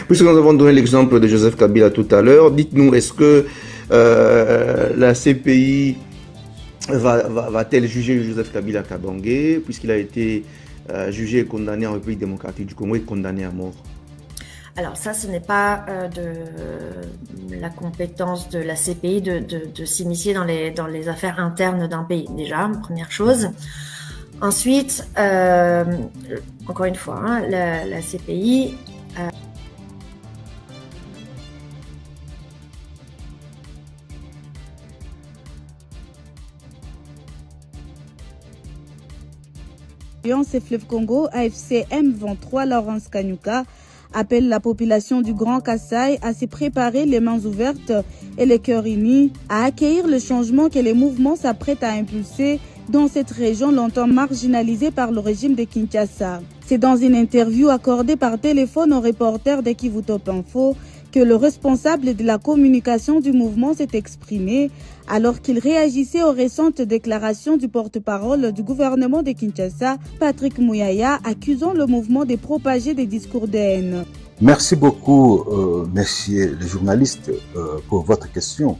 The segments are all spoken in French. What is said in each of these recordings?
Puisque nous avons donné l'exemple de Joseph Kabila tout à l'heure, dites-nous, est-ce que la CPI va-t-elle juger Joseph Kabila Kabange, puisqu'il a été jugé et condamné en République démocratique du Congo et condamné à mort? Alors ça, ce n'est pas de la compétence de la CPI de s'initier dans les affaires internes d'un pays, déjà, première chose. Ensuite, encore une fois, hein, la CPI... Et Fleuve Congo, AFC M23 Laurence Kanyuka appelle la population du Grand Kassai à se préparer les mains ouvertes et les cœurs unis à accueillir le changement que les mouvements s'apprêtent à impulser dans cette région longtemps marginalisée par le régime de Kinshasa. C'est dans une interview accordée par téléphone au reporter de Kivu Top Info que le responsable de la communication du mouvement s'est exprimé alors qu'il réagissait aux récentes déclarations du porte-parole du gouvernement de Kinshasa, Patrick Muyaya, accusant le mouvement de propager des discours de haine. Merci beaucoup, messieurs les journalistes, pour votre question.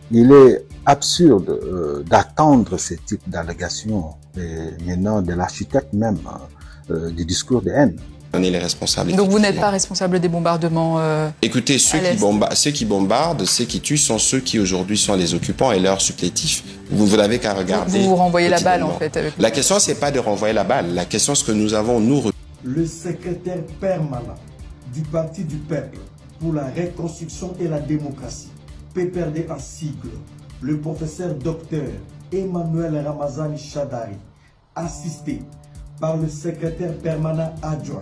Il est absurde d'attendre ce type d'allégations maintenant de l'architecte même du discours de haine. On est les responsables. Donc vous n'êtes pas responsable des bombardements Écoutez, ceux qui bombardent, ceux qui tuent sont ceux qui aujourd'hui sont les occupants et leurs supplétifs. Vous n'avez qu'à regarder. Vous renvoyez la balle en fait. Avec la question, c'est pas de renvoyer la balle. La question, c'est que nous avons, nous... Le secrétaire permanent du Parti du Peuple pour la reconstruction et la démocratie, PPRD en sigle, le professeur docteur Emmanuel Ramazani Shadari, assisté par le secrétaire permanent adjoint,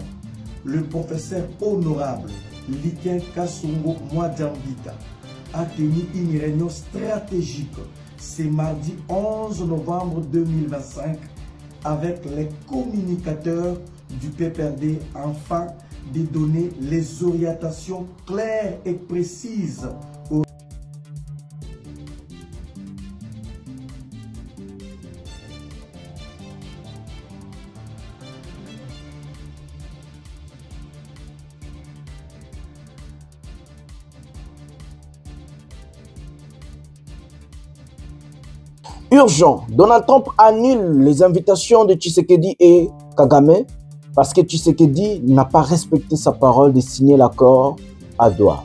le professeur honorable Liken Kasongo Mwadjambita, a tenu une réunion stratégique ce mardi 11 novembre 2025 avec les communicateurs du PPRD afin de donner les orientations claires et précises aux urgent. Donald Trump annule les invitations de Tshisekedi et Kagame parce que Tshisekedi n'a pas respecté sa parole de signer l'accord à Doha.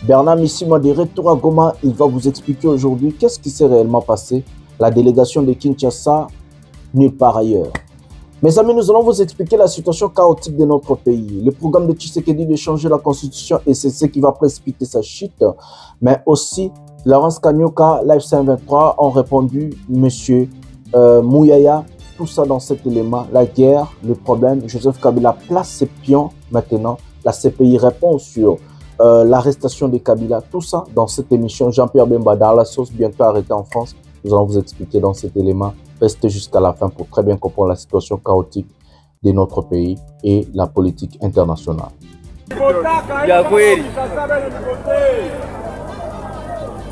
Bernard Missima de retour à Goma, il va vous expliquer aujourd'hui qu'est-ce qui s'est réellement passé. La délégation de Kinshasa, nulle part ailleurs. Mes amis, nous allons vous expliquer la situation chaotique de notre pays. Le programme de Tshisekedi de changer la constitution et c'est ce qui va précipiter sa chute. Mais aussi, Laurence Kanyuka, l'AFC M23 ont répondu, monsieur Muyaya, tout ça dans cet élément, la guerre, le problème. Joseph Kabila place ses pions maintenant. La CPI répond sur l'arrestation de Kabila. Tout ça dans cette émission. Jean-Pierre Bemba, dans la sauce, bientôt arrêté en France. Nous allons vous expliquer dans cet élément. Restez jusqu'à la fin pour très bien comprendre la situation chaotique de notre pays et la politique internationale.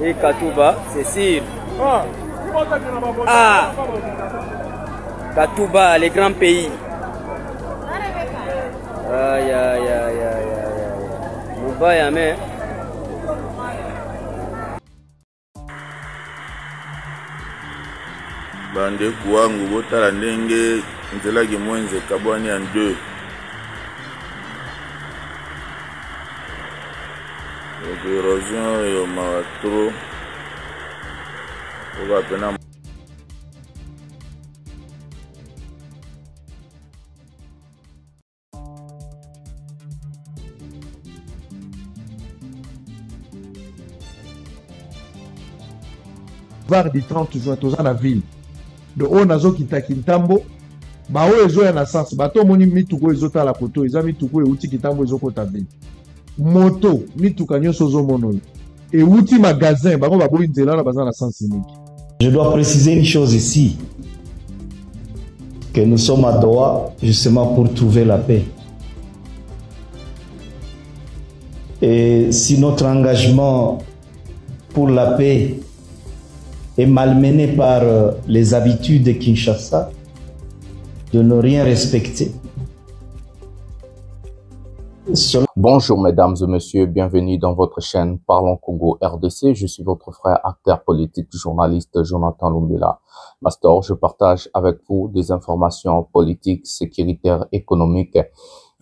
Et Katouba, c'est sûr. Ah, Katouba, les grands pays. Aïe, aïe, aïe, aïe, aïe. Moubaï, mais. Bande kuangu botala ndenge nzela kimwenze kabwani en deux. L'érosion et au matro. On va peine. Var du 30 juin, tous à la ville. De haut nazo Kintambo, ba o ezo ya na sens, bato moni mituko ezo ta la poto, eza mituko e uti Kintambo ezo kota be. Moto, mituka nyoso zo mono. Et outil magasin, ba ba boyi nzela na bazana sens unique. Je dois préciser une chose ici, que nous sommes à Doha justement pour trouver la paix. Et si notre engagement pour la paix est malmené par les habitudes de Kinshasa, de ne rien respecter, Bonjour mesdames et messieurs, bienvenue dans votre chaîne Parlons Congo RDC. Je suis votre frère, acteur politique, journaliste Jonathan Lumbila. Master, je partage avec vous des informations politiques, sécuritaires, économiques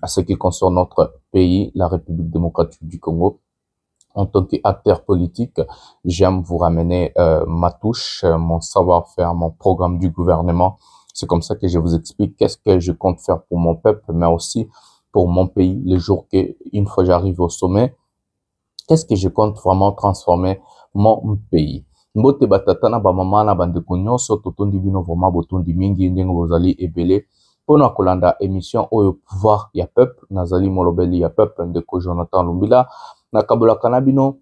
à ce qui concerne notre pays, la République démocratique du Congo. En tant qu'acteur politique, j'aime vous ramener ma touche, mon savoir-faire, mon programme du gouvernement. C'est comme ça que je vous explique qu'est-ce que je compte faire pour mon peuple, mais aussi pour mon pays, le jour qu'une fois j'arrive au sommet, qu'est-ce que je compte vraiment transformer mon pays. Mbote batatana ba mama na bandeko nyonso totondi bino vraiment botondi mingi ndenge bozali ebele pona kolanda émission oyo pouvoir ya peuple nazali molobeli ya peuple ndeko Jonathan Lumbila na kabola kanabino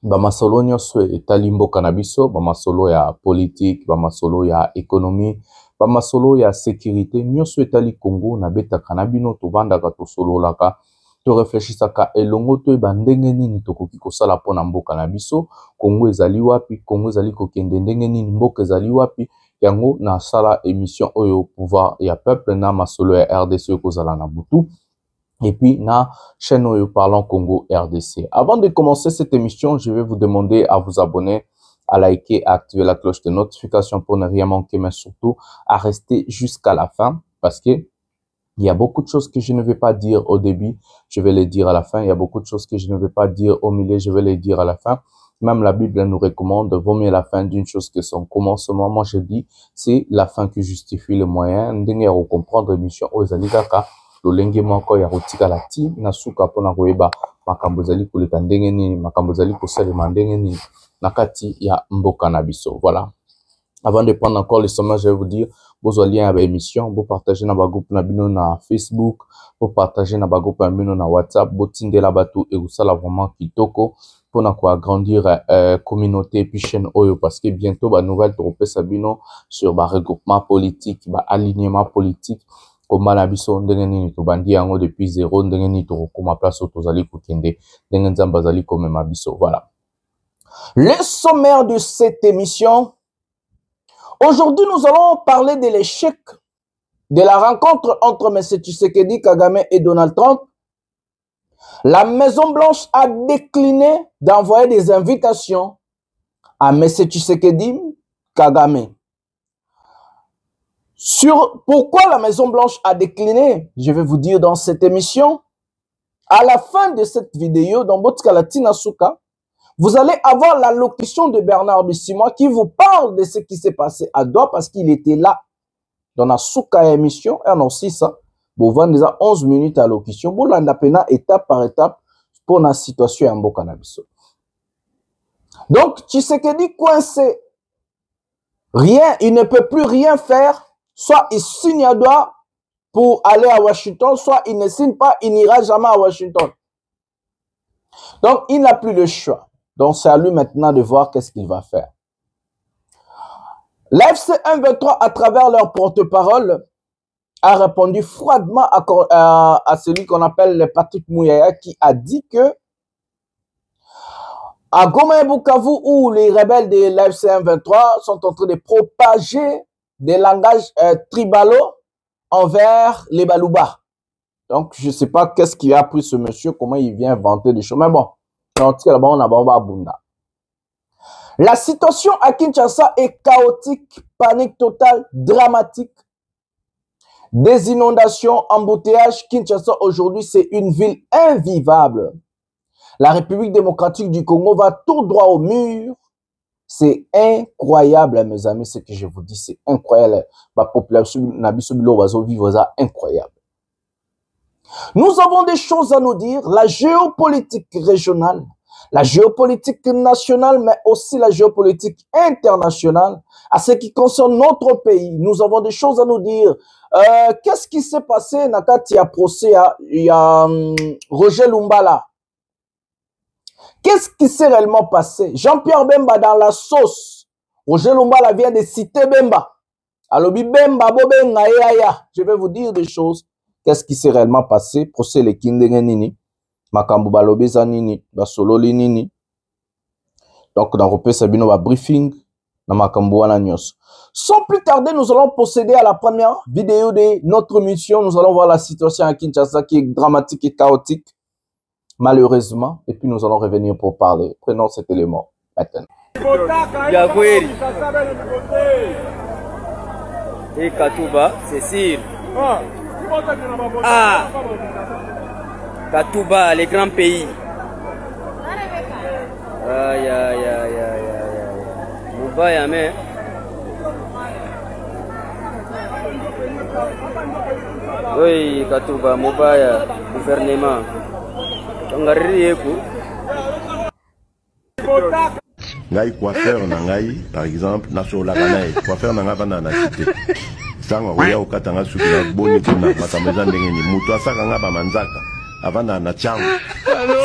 ba masolo nyonso etali mboka na biso ba masolo ya politique ba masolo ya économie ba masolo ya sécurité nyonso etali Congo na betaka na bino tovandaka tosololaka to réfléchisaka elongo to bandenge nini tokoki kosala pona mboka na biso Congo ezali wapi Congo ezali kokende ndenge nini mboka ezali wapi yango na sala émission oyo pouvoir ya peuple na masolo ya RDC kozala na butu et puis na chaîne oyo Parlons Congo RDC. Avant de commencer cette émission, je vais vous demander à vous abonner, à liker, à activer la cloche de notification pour ne rien manquer, mais surtout à rester jusqu'à la fin parce que il y a beaucoup de choses que je ne vais pas dire au début, je vais les dire à la fin. Il y a beaucoup de choses que je ne vais pas dire au milieu, je vais les dire à la fin. Même la Bible nous recommande, vaut mieux la fin d'une chose que son commencement. Moi, je dis, c'est la fin qui justifie le moyen. Ndenge ya comprendre émission ozalikaka lolenge moko ya rotika la ti na suka pona koyeba makambo zali koleka ndenge nini, makambo zali kosalema ndenge nini nakati ya mboka na biso. Voilà. Avant de prendre encore le sommet, je vais vous dire, vos liens à l'émission, vous partagez dans groupe na bino na Facebook, vous partagez dans groupe na bino na WhatsApp, vous tindez la bateau et vous savez vraiment kitoko pour agrandir communauté puis chaîne oyo parce que bientôt ba nouvelle tropé sabino sur ba regroupement politique, ba alignement politique comme na biso ndenge nini to bandi yango depuis zéro ndenge nini to koma place tozali kokende ndenge nzamba zali comme ma biso. Voilà. Le sommaire de cette émission. Aujourd'hui, nous allons parler de l'échec de la rencontre entre M. Tshisekedi, Kagame et Donald Trump. La Maison-Blanche a décliné d'envoyer des invitations à M. Tshisekedi, Kagame. Sur pourquoi la Maison-Blanche a décliné, je vais vous dire dans cette émission. À la fin de cette vidéo, dans Botka Latina Souka, vous allez avoir l'allocution de Bernard Bissimois qui vous parle de ce qui s'est passé à Doha parce qu'il était là dans la souka émission. Et non, si ça, vous vendez déjà 11 minutes à l'allocution. Vous l'en appelez étape par étape pour la situation en Bokanabiso. Donc, Tshisekedi coincé. Rien, il ne peut plus rien faire. Soit il signe à Doha pour aller à Washington, soit il ne signe pas, il n'ira jamais à Washington. Donc, il n'a plus le choix. Donc, c'est à lui maintenant de voir qu'est-ce qu'il va faire. L'AFC M23, à travers leur porte-parole, a répondu froidement à celui qu'on appelle Patrick Mouyaya, qui a dit que à Goma et Bukavu, où les rebelles de l'AFC M23 sont en train de propager des langages tribalo envers les Balouba. Donc, je ne sais pas qu'est-ce qui a pris ce monsieur, comment il vient inventer des choses. Mais bon, la situation à Kinshasa est chaotique, panique totale, dramatique. Des inondations, embouteillages. Kinshasa aujourd'hui, c'est une ville invivable. La République démocratique du Congo va tout droit au mur. C'est incroyable, mes amis, ce que je vous dis, c'est incroyable. La population vivre incroyable. Nous avons des choses à nous dire, la géopolitique régionale, la géopolitique nationale, mais aussi la géopolitique internationale. À ce qui concerne notre pays, nous avons des choses à nous dire. Qu'est-ce qui s'est passé, Nakati a procès, il y a Roger Lumbala. Qu'est-ce qui s'est réellement passé? Jean-Pierre Bemba dans la sauce. Roger Lumbala vient de citer Bemba. Alobi Bemba, Bobenga, je vais vous dire des choses. Qu'est-ce qui s'est réellement passé? Procès le Kindenge Nini, Makambu Balobeza Nini, Basololi Nini. Donc, dans le Sabino, va briefing, na makambo wana nyonso. Sans plus tarder, nous allons procéder à la première vidéo de notre mission. Nous allons voir la situation à Kinshasa qui est dramatique et chaotique, malheureusement. Et puis nous allons revenir pour parler. Prenons cet élément maintenant. Et Katouba, c'est sûr. Ah, Katouba, les grands pays. Aïe, aïe, aïe, aïe, aïe. Moubaya, mais. Oui, Katouba, Moubaya, gouvernement. Ngai coiffeur na ngai par exemple na sola kanai coiffeur na ngaba na cité sanga oya okatanga suki na boni kuna makameza ndenge ni mutu asaka ngaba manzaka avana na changu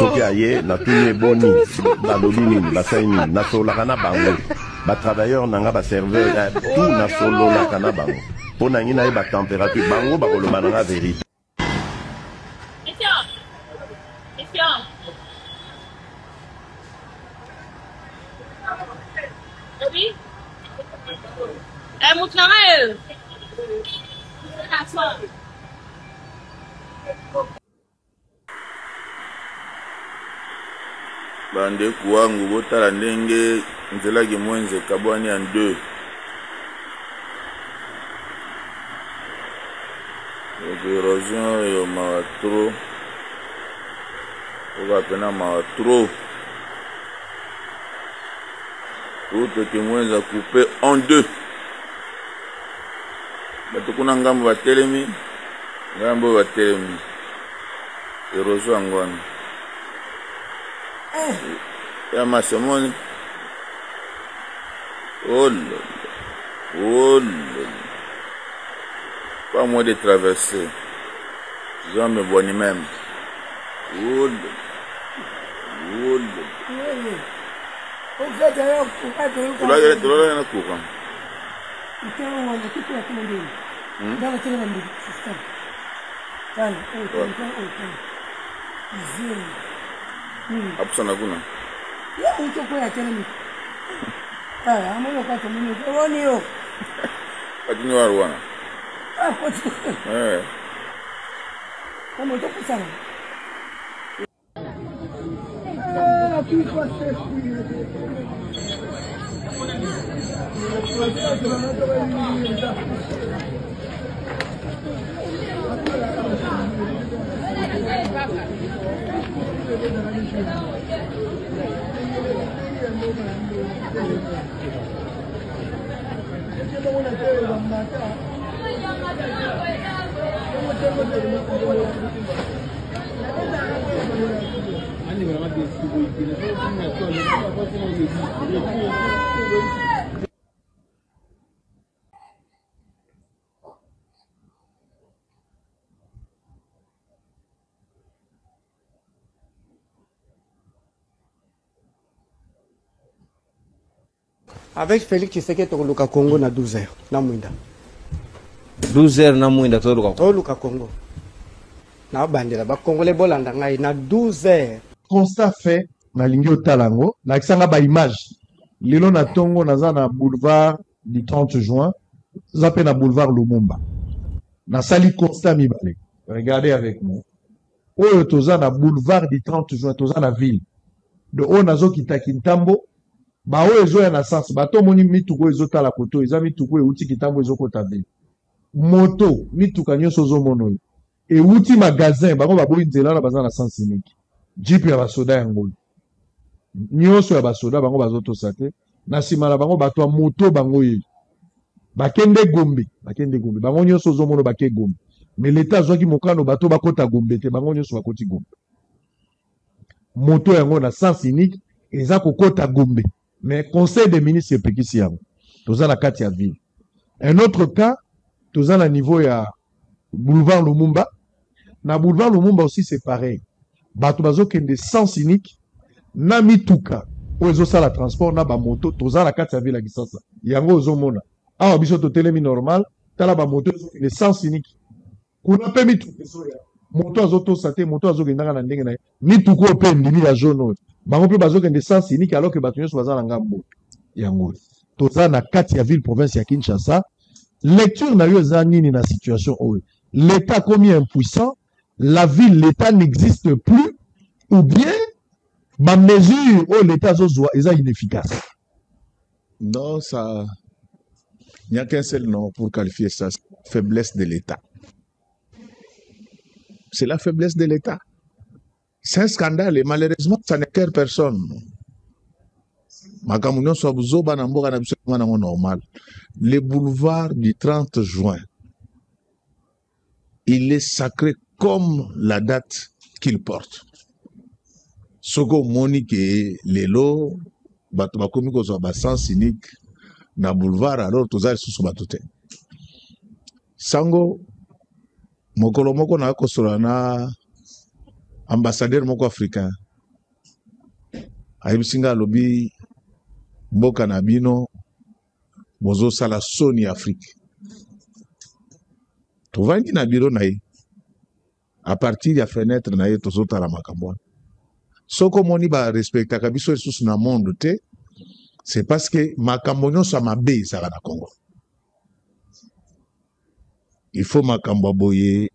soki aye na tune boni na lobini ba saini na sola kana bango ba travailleur na ngaba serveur tout na solo la kana bango pona ngina ba température bango ba koloba na vérité. Bandeku wangu botala ndenge nzelaki mwenze kabwani en deux. L'érosion yo mawa trop. Oga pena mawa trop. Tout que mwenze coupé en deux. Batukuna ngambo batelemi, ngambo batelemi. Erosion angwana. Ya masemoni. Oh là. Oh là. Pas moi de traverser. Je me vois ni même. Oh là. Oh là. Tu l'as un courant. Absana kuna. Ya utoko ya tena. Ah, amono kwa tumini. Oni yo. Adini warwana. Ah, kwa tu. Como to kusana. Ah, kwa Avec Félix Tshisekedi tokoluka Congo na 12h na mwinda. 12h na mwinda toluka Congo. Na bandela ba Congolais bolanda ngai na 12h. Constat fait na lingi otalango na kisanga ba image. Lelo na tongo naza na boulevard du 30 juin, zape na boulevard Lumumba. Na sali constat mibale. Regardez avec moi. Oyo toza na boulevard du 30 juin, toza na ville. De o nazo kitaki ntambo. Ba o ezo ya na sens bato moni mituko ezo tala koto eza mituko euti kitambo ezo kota be moto mituka nyonso zo mono e uti magasin bango baboyi nzela na baza na sens unique jeep ya basoda yango nyonso ya basoda bango bazoto sate na sima na bango bato moto bango ye bakende Gombe bango nyonso zo mono bake Gombe mais l'état zwaki mokano bato bakota Gombe te bango nyonso bakoti Gombe moto yango na sens unique eza kokota Gombe. Mais conseil des ministres est petit yango. Toza na kati ya ville. Un autre cas, toza na niveau ya boulevard Lumumba. Na boulevard Lumumba aussi c'est pareil. Bato bazo kende sens unique na mituka. Ozo sala transport na ba moto toza na kati ya ville ya Kisasa. Yango ozo mona. Awa biso to telemi normal, tala ba moto ozo kende sens unique. Kuna pe mituka so ya. Moto azo to sate, moto azo kenda na ndenge na. Mituka pe ndimi ya jaune. Bango pe bazo kende sens unique alors que bato nyonso baza na ngambo yango. toza na kati ya ville province ya Kinshasa. Lecture na yo eza nini na situation oyo? L'État comme impuissant, la ville, l'État n'existe plus, ou bien ma mesure où l'État est inefficace. Non, ça, il n'y a qu'un seul nom pour qualifier ça, faiblesse de l'État. C'est la faiblesse de l'État. C'est un scandale et malheureusement, ça n'écœure personne. Normal. Le boulevard du 30 juin, il est sacré comme la date qu'il porte. Soko Monique et Lelo, Batobakomi Kozo sens unique, na boulevard, alors tous les sous batute. Sango, Mokolo Moko na Kosolana, ambassadeur Moko africain. Aïbisinga lobby, Mboka Nabino, Bozo Sala Sony Afrique. Tu vas na biro naï. À partir de la fenêtre naï, tu sautes à la macamboine. Ce que moni ba respecta kabiso sous na monde te, c'est parce que macambonio sa mabe ça va na Congo. Il faut makambo boye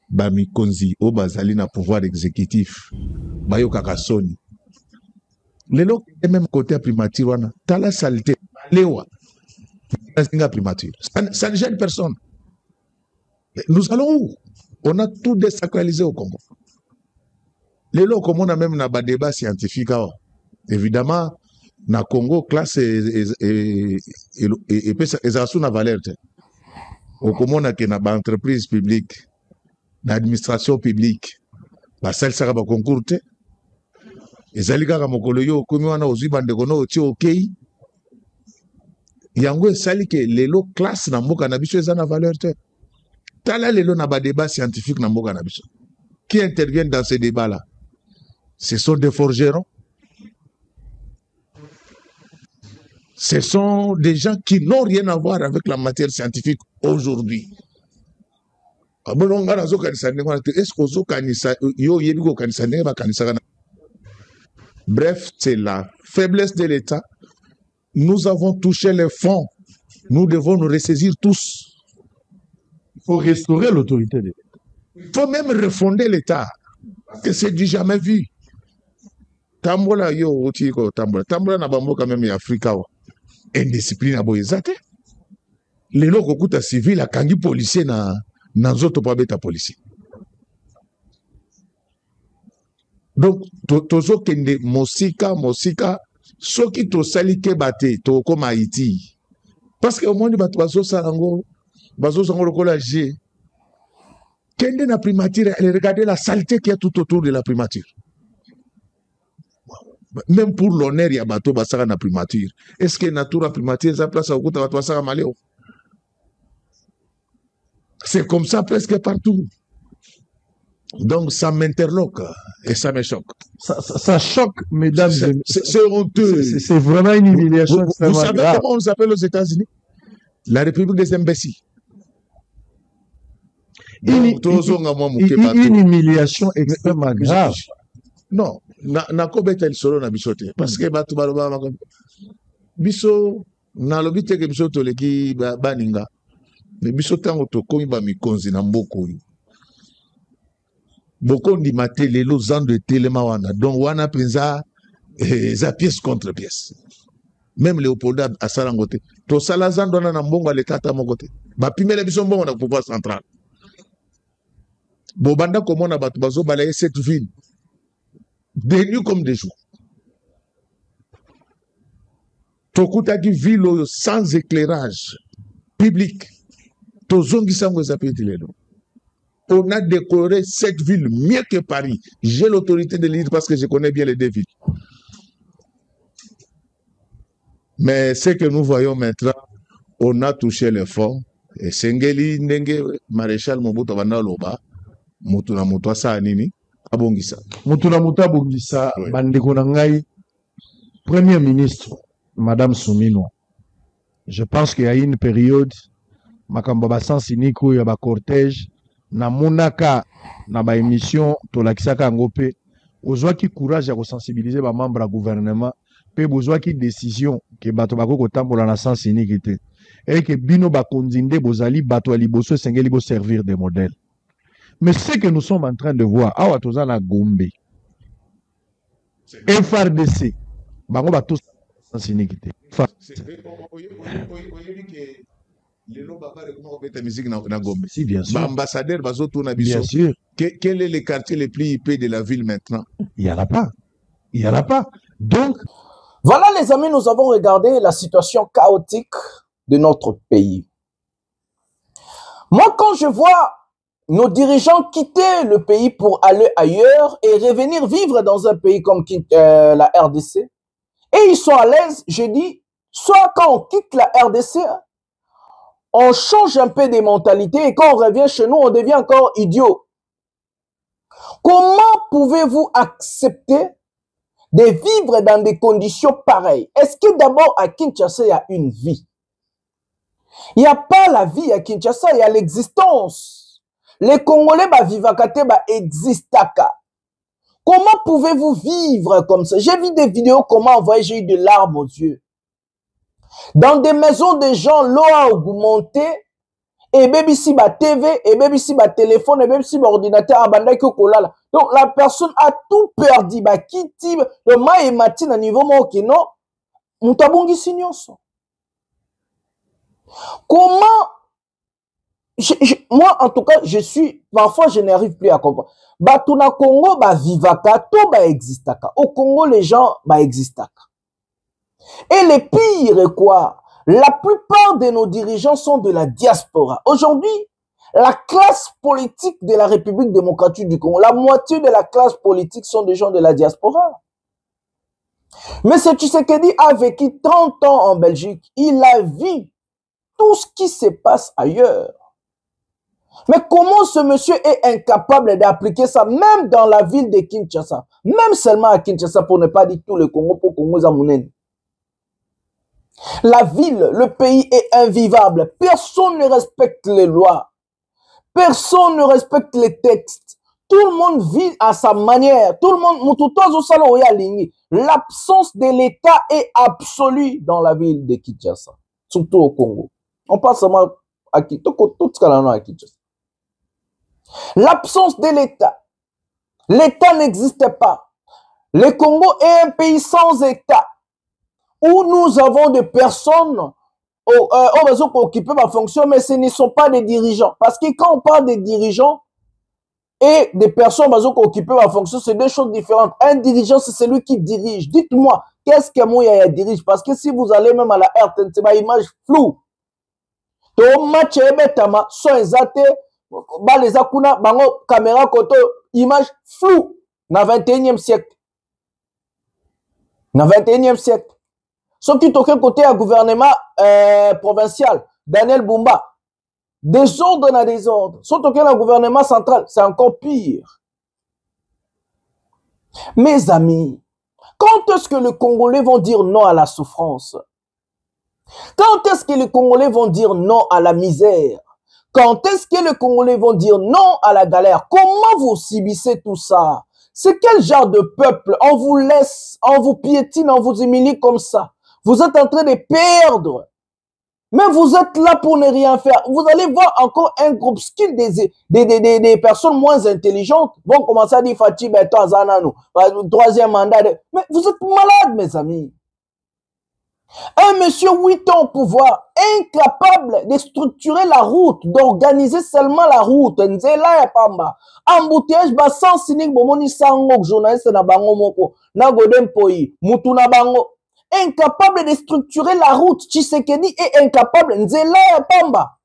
ba mikonzi o bazali na pouvoir exécutif. Bayo kakasoni. Lelo même côté à primature wana, tala saleté lewa. Singa primature. Ça ne gêne personne. Nous allons où? On a tout désacralisé au Congo. Les lots, comme on a même un débat scientifique, évidemment, na Congo, classe et ça sous la valeur. Au Congo, on a une entreprise publique, une administration publique, la salle sera pas concours. Et ça, les gars, comme on a aussi bandegono, ok. Yango, ça, les lots classe na mboka na biso, na valeur. Tala lelo na ba débat scientifique na mboka na biso. Qui interviennent dans ces débats-là? Ce sont des forgerons. Ce sont des gens qui n'ont rien à voir avec la matière scientifique aujourd'hui. Bref, c'est la faiblesse de l'État. Nous avons touché les fonds. Nous devons nous ressaisir tous. Il faut restaurer l'autorité de l'État. Il faut même refonder l'État. Parce que c'est du jamais vu. Tambola yo otiko tambola. Tambola na bambo quand même ya Afrika wa. Indiscipline abo ezate. Lelo kokuta civil akangi policier na nzoto pa beta policier. Donc tozo kende mosika soki to salike bate to koma Haïti. Parce que au moins bato bazo salango bazo sango lokola G. Kende na primature, elle regardait la saleté qu'il y a tout autour de la primature. Même pour l'honneur, il y a bateau basara na primature. Est-ce que natura primature, ça place au côté bateau basara maléo? C'est comme ça presque partout. Donc ça m'interloque et ça me choque. Ça choque, mesdames et messieurs. C'est honteux. C'est vraiment une humiliation. Vous savez comment on s'appelle aux États-Unis? La République des imbéciles. Une humiliation extrêmement grave. Non, na kobeta il solo na bisote parce que batu baloba biso na lobite ke biso toleki baninga mais biso tango to komi ba mikonzi na mboko boko ndi matele lo zan de telema wana donc wana penza za pièce contre pièce. Même Léopold asala ngote to sala zan dona na mbongo l'État ta mokote ba pimela biso mbongo na pouvoir central. Bobanda komona batu bazo balaye cette ville des nuits comme des jours. Tokuta qui ville sans éclairage public. On a décoré cette ville mieux que Paris. J'ai l'autorité de le dire parce que je connais bien les deux villes. Mais ce que nous voyons maintenant, on a touché les fonds. Et Sengeli Ndenge Maréchal Mobutu Loba, Mutuna Mutwa Saanini, Abongisa. Mutuna Mutwa Abongisa, Bandeko Nangai, Premier ministre, Madame Soumino. Je pense qu'il y a une période, Makamba Sansiniko, il y a un cortège, na monaka, na ba émission, Tolakisaka Ngope, aux qui courage à sensibiliser les membres du gouvernement pe bozwa ki décision ke bato bako kotambola na sens unique te et que bino bakondinde bozali bato ya liboso esengeli bo servir des modèles. Mais ce que nous sommes en train de voir awa toza na Gombe FRDC bango bato sens unique te. Si, bien sûr. Ambassadeur, bien sûr. Quel est le quartier le plus hypé de la ville maintenant? Il n'y en a pas. Il n'y en a pas. Donc, voilà les amis, nous avons regardé la situation chaotique de notre pays. Moi, quand je vois nos dirigeants quitter le pays pour aller ailleurs et revenir vivre dans un pays comme la RDC, et ils sont à l'aise, je dis, soit quand on quitte la RDC, on change un peu des mentalités et quand on revient chez nous, on devient encore idiot. Comment pouvez-vous accepter de vivre dans des conditions pareilles? Est-ce que d'abord à Kinshasa, il y a une vie? Il n'y a pas la vie à Kinshasa, il y a l'existence. Les Congolais, vivakate, existaka. Comment pouvez-vous vivre comme ça? J'ai vu des vidéos, comment envoyer, j'ai eu de larmes aux yeux. Dans des maisons de gens, l'eau a augmenté, et même ici, TV, et même ici, téléphone, et même ici, ordinateur, donc la personne a tout perdu, kiti, le ma et matin à niveau mokino, mutabungi signonso. Comment, moi, en tout cas, parfois, je n'arrive plus à comprendre. Batuna Congo, vivaka, tout existaka. Au Congo, les gens, existaka. Et le pire, quoi? La plupart de nos dirigeants sont de la diaspora. Aujourd'hui, la classe politique de la République démocratique du Congo, la moitié de la classe politique sont des gens de la diaspora. Mais ce Tshisekedi a vécu 30 ans en Belgique. Il a vu tout ce qui se passe ailleurs. Mais comment ce monsieur est incapable d'appliquer ça, même dans la ville de Kinshasa, même seulement à Kinshasa, pour ne pas dire tout le Congo, pour Congo Zamounen. La ville, le pays est invivable. Personne ne respecte les lois. Personne ne respecte les textes. Tout le monde vit à sa manière. Tout le monde, l'absence de l'État est absolue dans la ville de Kinshasa, surtout au Congo. On passe seulement à Kinshasa. L'absence de l'État. L'État n'existe pas. Le Congo est un pays sans État, où nous avons des personnes qui peuvent fonctionner, mais ce ne sont pas des dirigeants. Parce que quand on parle des dirigeants et des personnes qui peuvent fonctionner, c'est deux choses différentes. Un dirigeant, c'est celui qui dirige. Dites-moi, qu'est-ce que Mouyaya dirige? Parce que si vous allez même à la RTN, c'est ma image floue. To match ebetama, so ezate, les akuna, bango, caméra, koto, image floue. Na 21e siècle. Na 21e siècle. Ce qui toque côté à gouvernement provincial, Daniel Bumba, désordre à désordre. Ce qui toque au gouvernement central, c'est encore pire. Mes amis, quand est-ce que les Congolais vont dire non à la souffrance? Quand est-ce que les Congolais vont dire non à la misère? Quand est-ce que les Congolais vont dire non à la galère? Comment vous subissez tout ça? C'est quel genre de peuple? On vous laisse, on vous piétine, on vous humilie comme ça. Vous êtes en train de perdre. Mais vous êtes là pour ne rien faire. Vous allez voir encore un groupe skill des personnes moins intelligentes vont commencer à dire Fatih, troisième mandat. Mais vous êtes malades, mes amis. Un monsieur 8 ans au pouvoir, incapable de structurer la route, d'organiser seulement la route. Nzela ya pamba. Embouteillage ba sans sinik bomoni sangok journaliste na bango moko. Na godem poi. Mutu na bango. Incapable de structurer la route. Tshisekedi est incapable. Nzela ya pamba.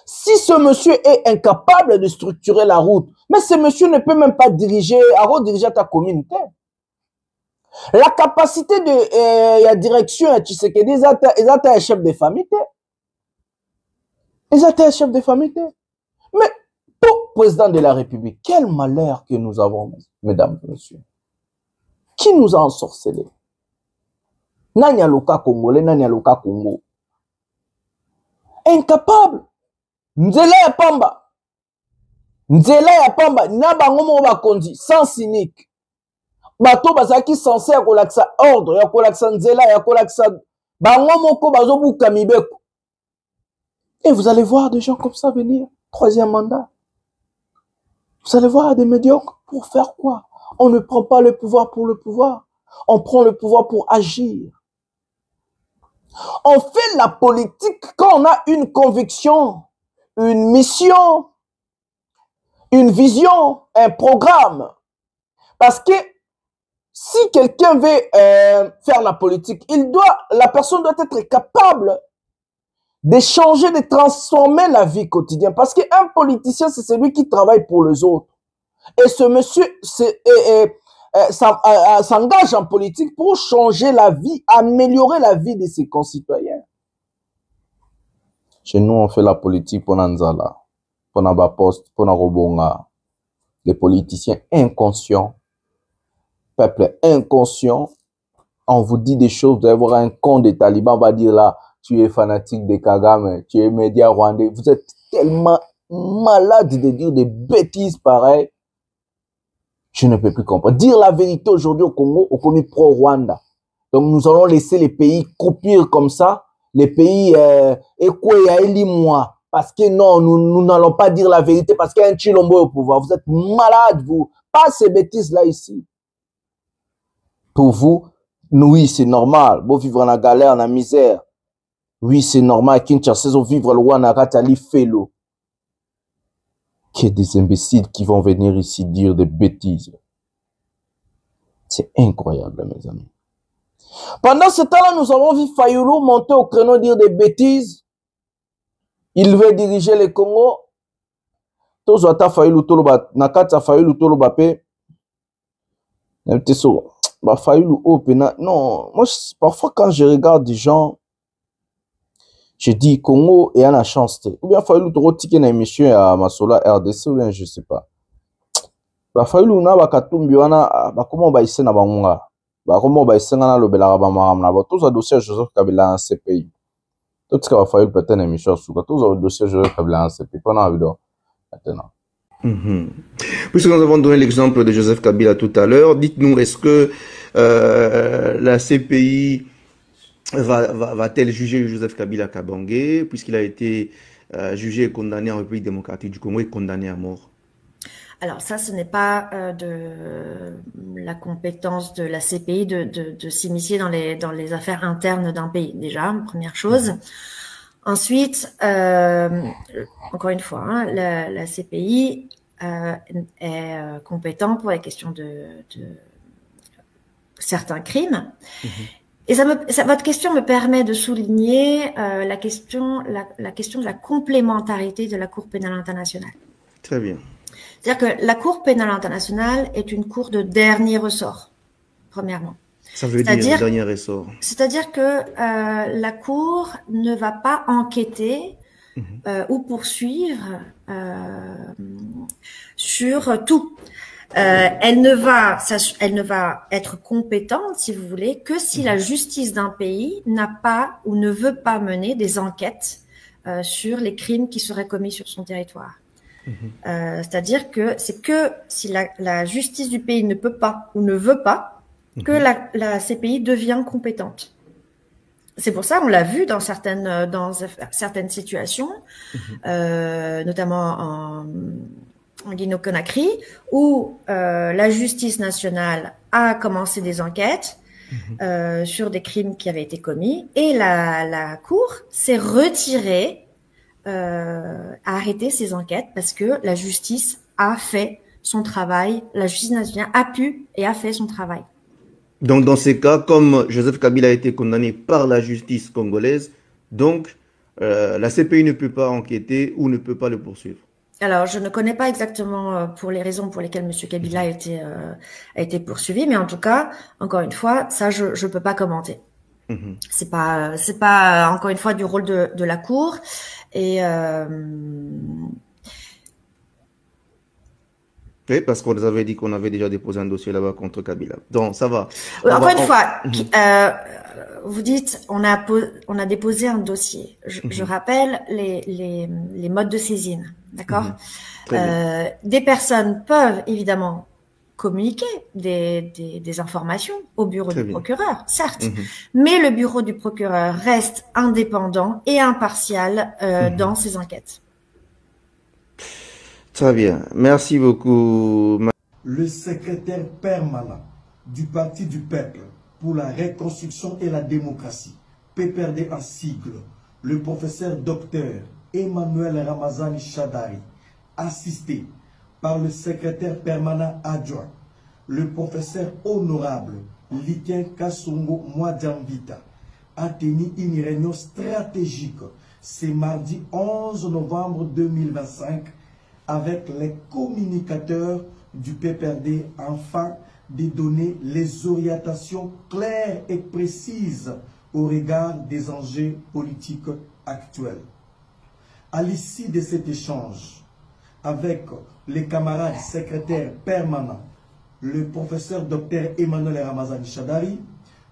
Si ce monsieur est incapable de structurer la route, mais ce monsieur ne peut même pas diriger ta communauté. La capacité de la direction à Tshisekedi, ils ont un chef de famille. Ils ont un chef de famille. Mais pour le président de la République, quel malheur que nous avons, mesdames et messieurs. Qui nous a ensorcelés? Nanya Loka Congolais, Nanya Loka Congo. Incapable. Nzela ya pamba. Nzela ya pamba. Nabangomo bakondi. Sans cynique. bato bazaki censé ya kolakisa ordre, ya kolakisa nzela, ya kolakisa bango moko bazobuka mibeko. Et vous allez voir des gens comme ça venir, 3e mandat. Vous allez voir des médiocres pour faire quoi? On ne prend pas le pouvoir pour le pouvoir. On prend le pouvoir pour agir. On fait la politique quand on a une conviction, une mission, une vision, un programme. Parce que si quelqu'un veut faire la politique, la personne doit être capable de changer, de transformer la vie quotidienne. Parce qu'un politicien, c'est celui qui travaille pour les autres. Et ce monsieur s'engage en politique pour changer la vie, améliorer la vie de ses concitoyens. Chez nous, on fait la politique pour Nanzala, pour Nabapost, pour Narobonga. Les politiciens inconscients, peuple inconscient, on vous dit des choses, vous allez voir un con des talibans, va dire là, tu es fanatique de Kagame, tu es média rwandais. Vous êtes tellement malade de dire des bêtises pareilles. Je ne peux plus comprendre. Dire la vérité aujourd'hui au Congo, au Congo pro-Rwanda. Donc nous allons laisser les pays croupir comme ça, les pays moi, parce que non, nous n'allons pas dire la vérité parce qu'il y a un Chilombo au pouvoir. Vous êtes malade, vous. Pas ces bêtises-là ici. Pour vous, oui, c'est normal. Vous vivre en la galère, en la misère. Oui, c'est normal. Kinshasa, vivre le roi Naratali Felo. Qu'il y ait des imbéciles qui vont venir ici dire des bêtises. C'est incroyable, mes amis. Pendant ce temps-là, nous avons vu Fayulu monter au créneau dire des bêtises. Il veut diriger le Congo. Tous ata Fayulu toloba nakata Fayulu toloba pe. Fayulu opena. Non, moi parfois quand je regarde des gens, je dis Congo et a chance. Ou bien Fayulu toro tike na émission à Masola RDC ou bien je sais pas. Fayulu na bakatumbi wana bakoma ba ise na bangonga. Bakoma ba ise na lobela ba maram na ba. Tous a dossier Joseph Kabila en CPI. Tout ce qu'il Fayulu peut-être une émission sur tous a dossier Joseph Kabila en CPI pendant la vidéo. Maintenant. Puisque nous avons donné l'exemple de Joseph Kabila tout à l'heure, dites-nous, est-ce que la CPI va-t-elle juger Joseph Kabila Kabange, puisqu'il a été jugé et condamné en République démocratique du Congo et condamné à mort? Alors ça, ce n'est pas de la compétence de la CPI de s'immiscer dans les affaires internes d'un pays, déjà, première chose. Ensuite, encore une fois, hein, la CPI est compétent pour la question de certains crimes. Et votre question me permet de souligner la question de la complémentarité de la Cour pénale internationale. Très bien. C'est-à-dire que la Cour pénale internationale est une cour de dernier ressort, premièrement. Ça veut dire dernier ressort. C'est-à-dire que la Cour ne va pas enquêter ou poursuivre sur tout. Elle ne va être compétente, si vous voulez, que si la justice d'un pays n'a pas ou ne veut pas mener des enquêtes sur les crimes qui seraient commis sur son territoire. C'est-à-dire que c'est que si la justice du pays ne peut pas ou ne veut pas que la CPI devient compétente. C'est pour ça, on l'a vu dans certaines situations, notamment en Guinée-Conakry, où la justice nationale a commencé des enquêtes sur des crimes qui avaient été commis, et la Cour s'est retirée, a arrêté ces enquêtes parce que la justice a fait son travail, la justice nationale a pu et a fait son travail. Donc dans ces cas, comme Joseph Kabila a été condamné par la justice congolaise, donc la CPI ne peut pas enquêter ou ne peut pas le poursuivre. Alors, je ne connais pas exactement pour les raisons pour lesquelles M. Kabila a été poursuivi, mais en tout cas, encore une fois, ça, je ne peux pas commenter. C'est pas encore une fois du rôle de la Cour. Et oui, parce qu'on nous avait dit qu'on avait déjà déposé un dossier là-bas contre Kabila. Donc, ça va. Encore une fois, vous dites, on a déposé un dossier. Je rappelle les modes de saisine. D'accord? Des personnes peuvent évidemment communiquer des informations au bureau du procureur, certes, mais le bureau du procureur reste indépendant et impartial dans ses enquêtes. Très bien, merci beaucoup. Le secrétaire permanent du Parti du Peuple pour la reconstruction et la démocratie, PPRD en sigle, le professeur docteur Emmanuel Ramazani Shadari, assisté par le secrétaire permanent adjoint, le professeur honorable Liken Kasongo Mwadjambita, a tenu une réunion stratégique ce mardi 11 novembre 2025 avec les communicateurs du PPRD afin de donner les orientations claires et précises au regard des enjeux politiques actuels. À l'issue de cet échange avec les camarades secrétaires permanents, le professeur Dr Emmanuel Ramazani Shadari,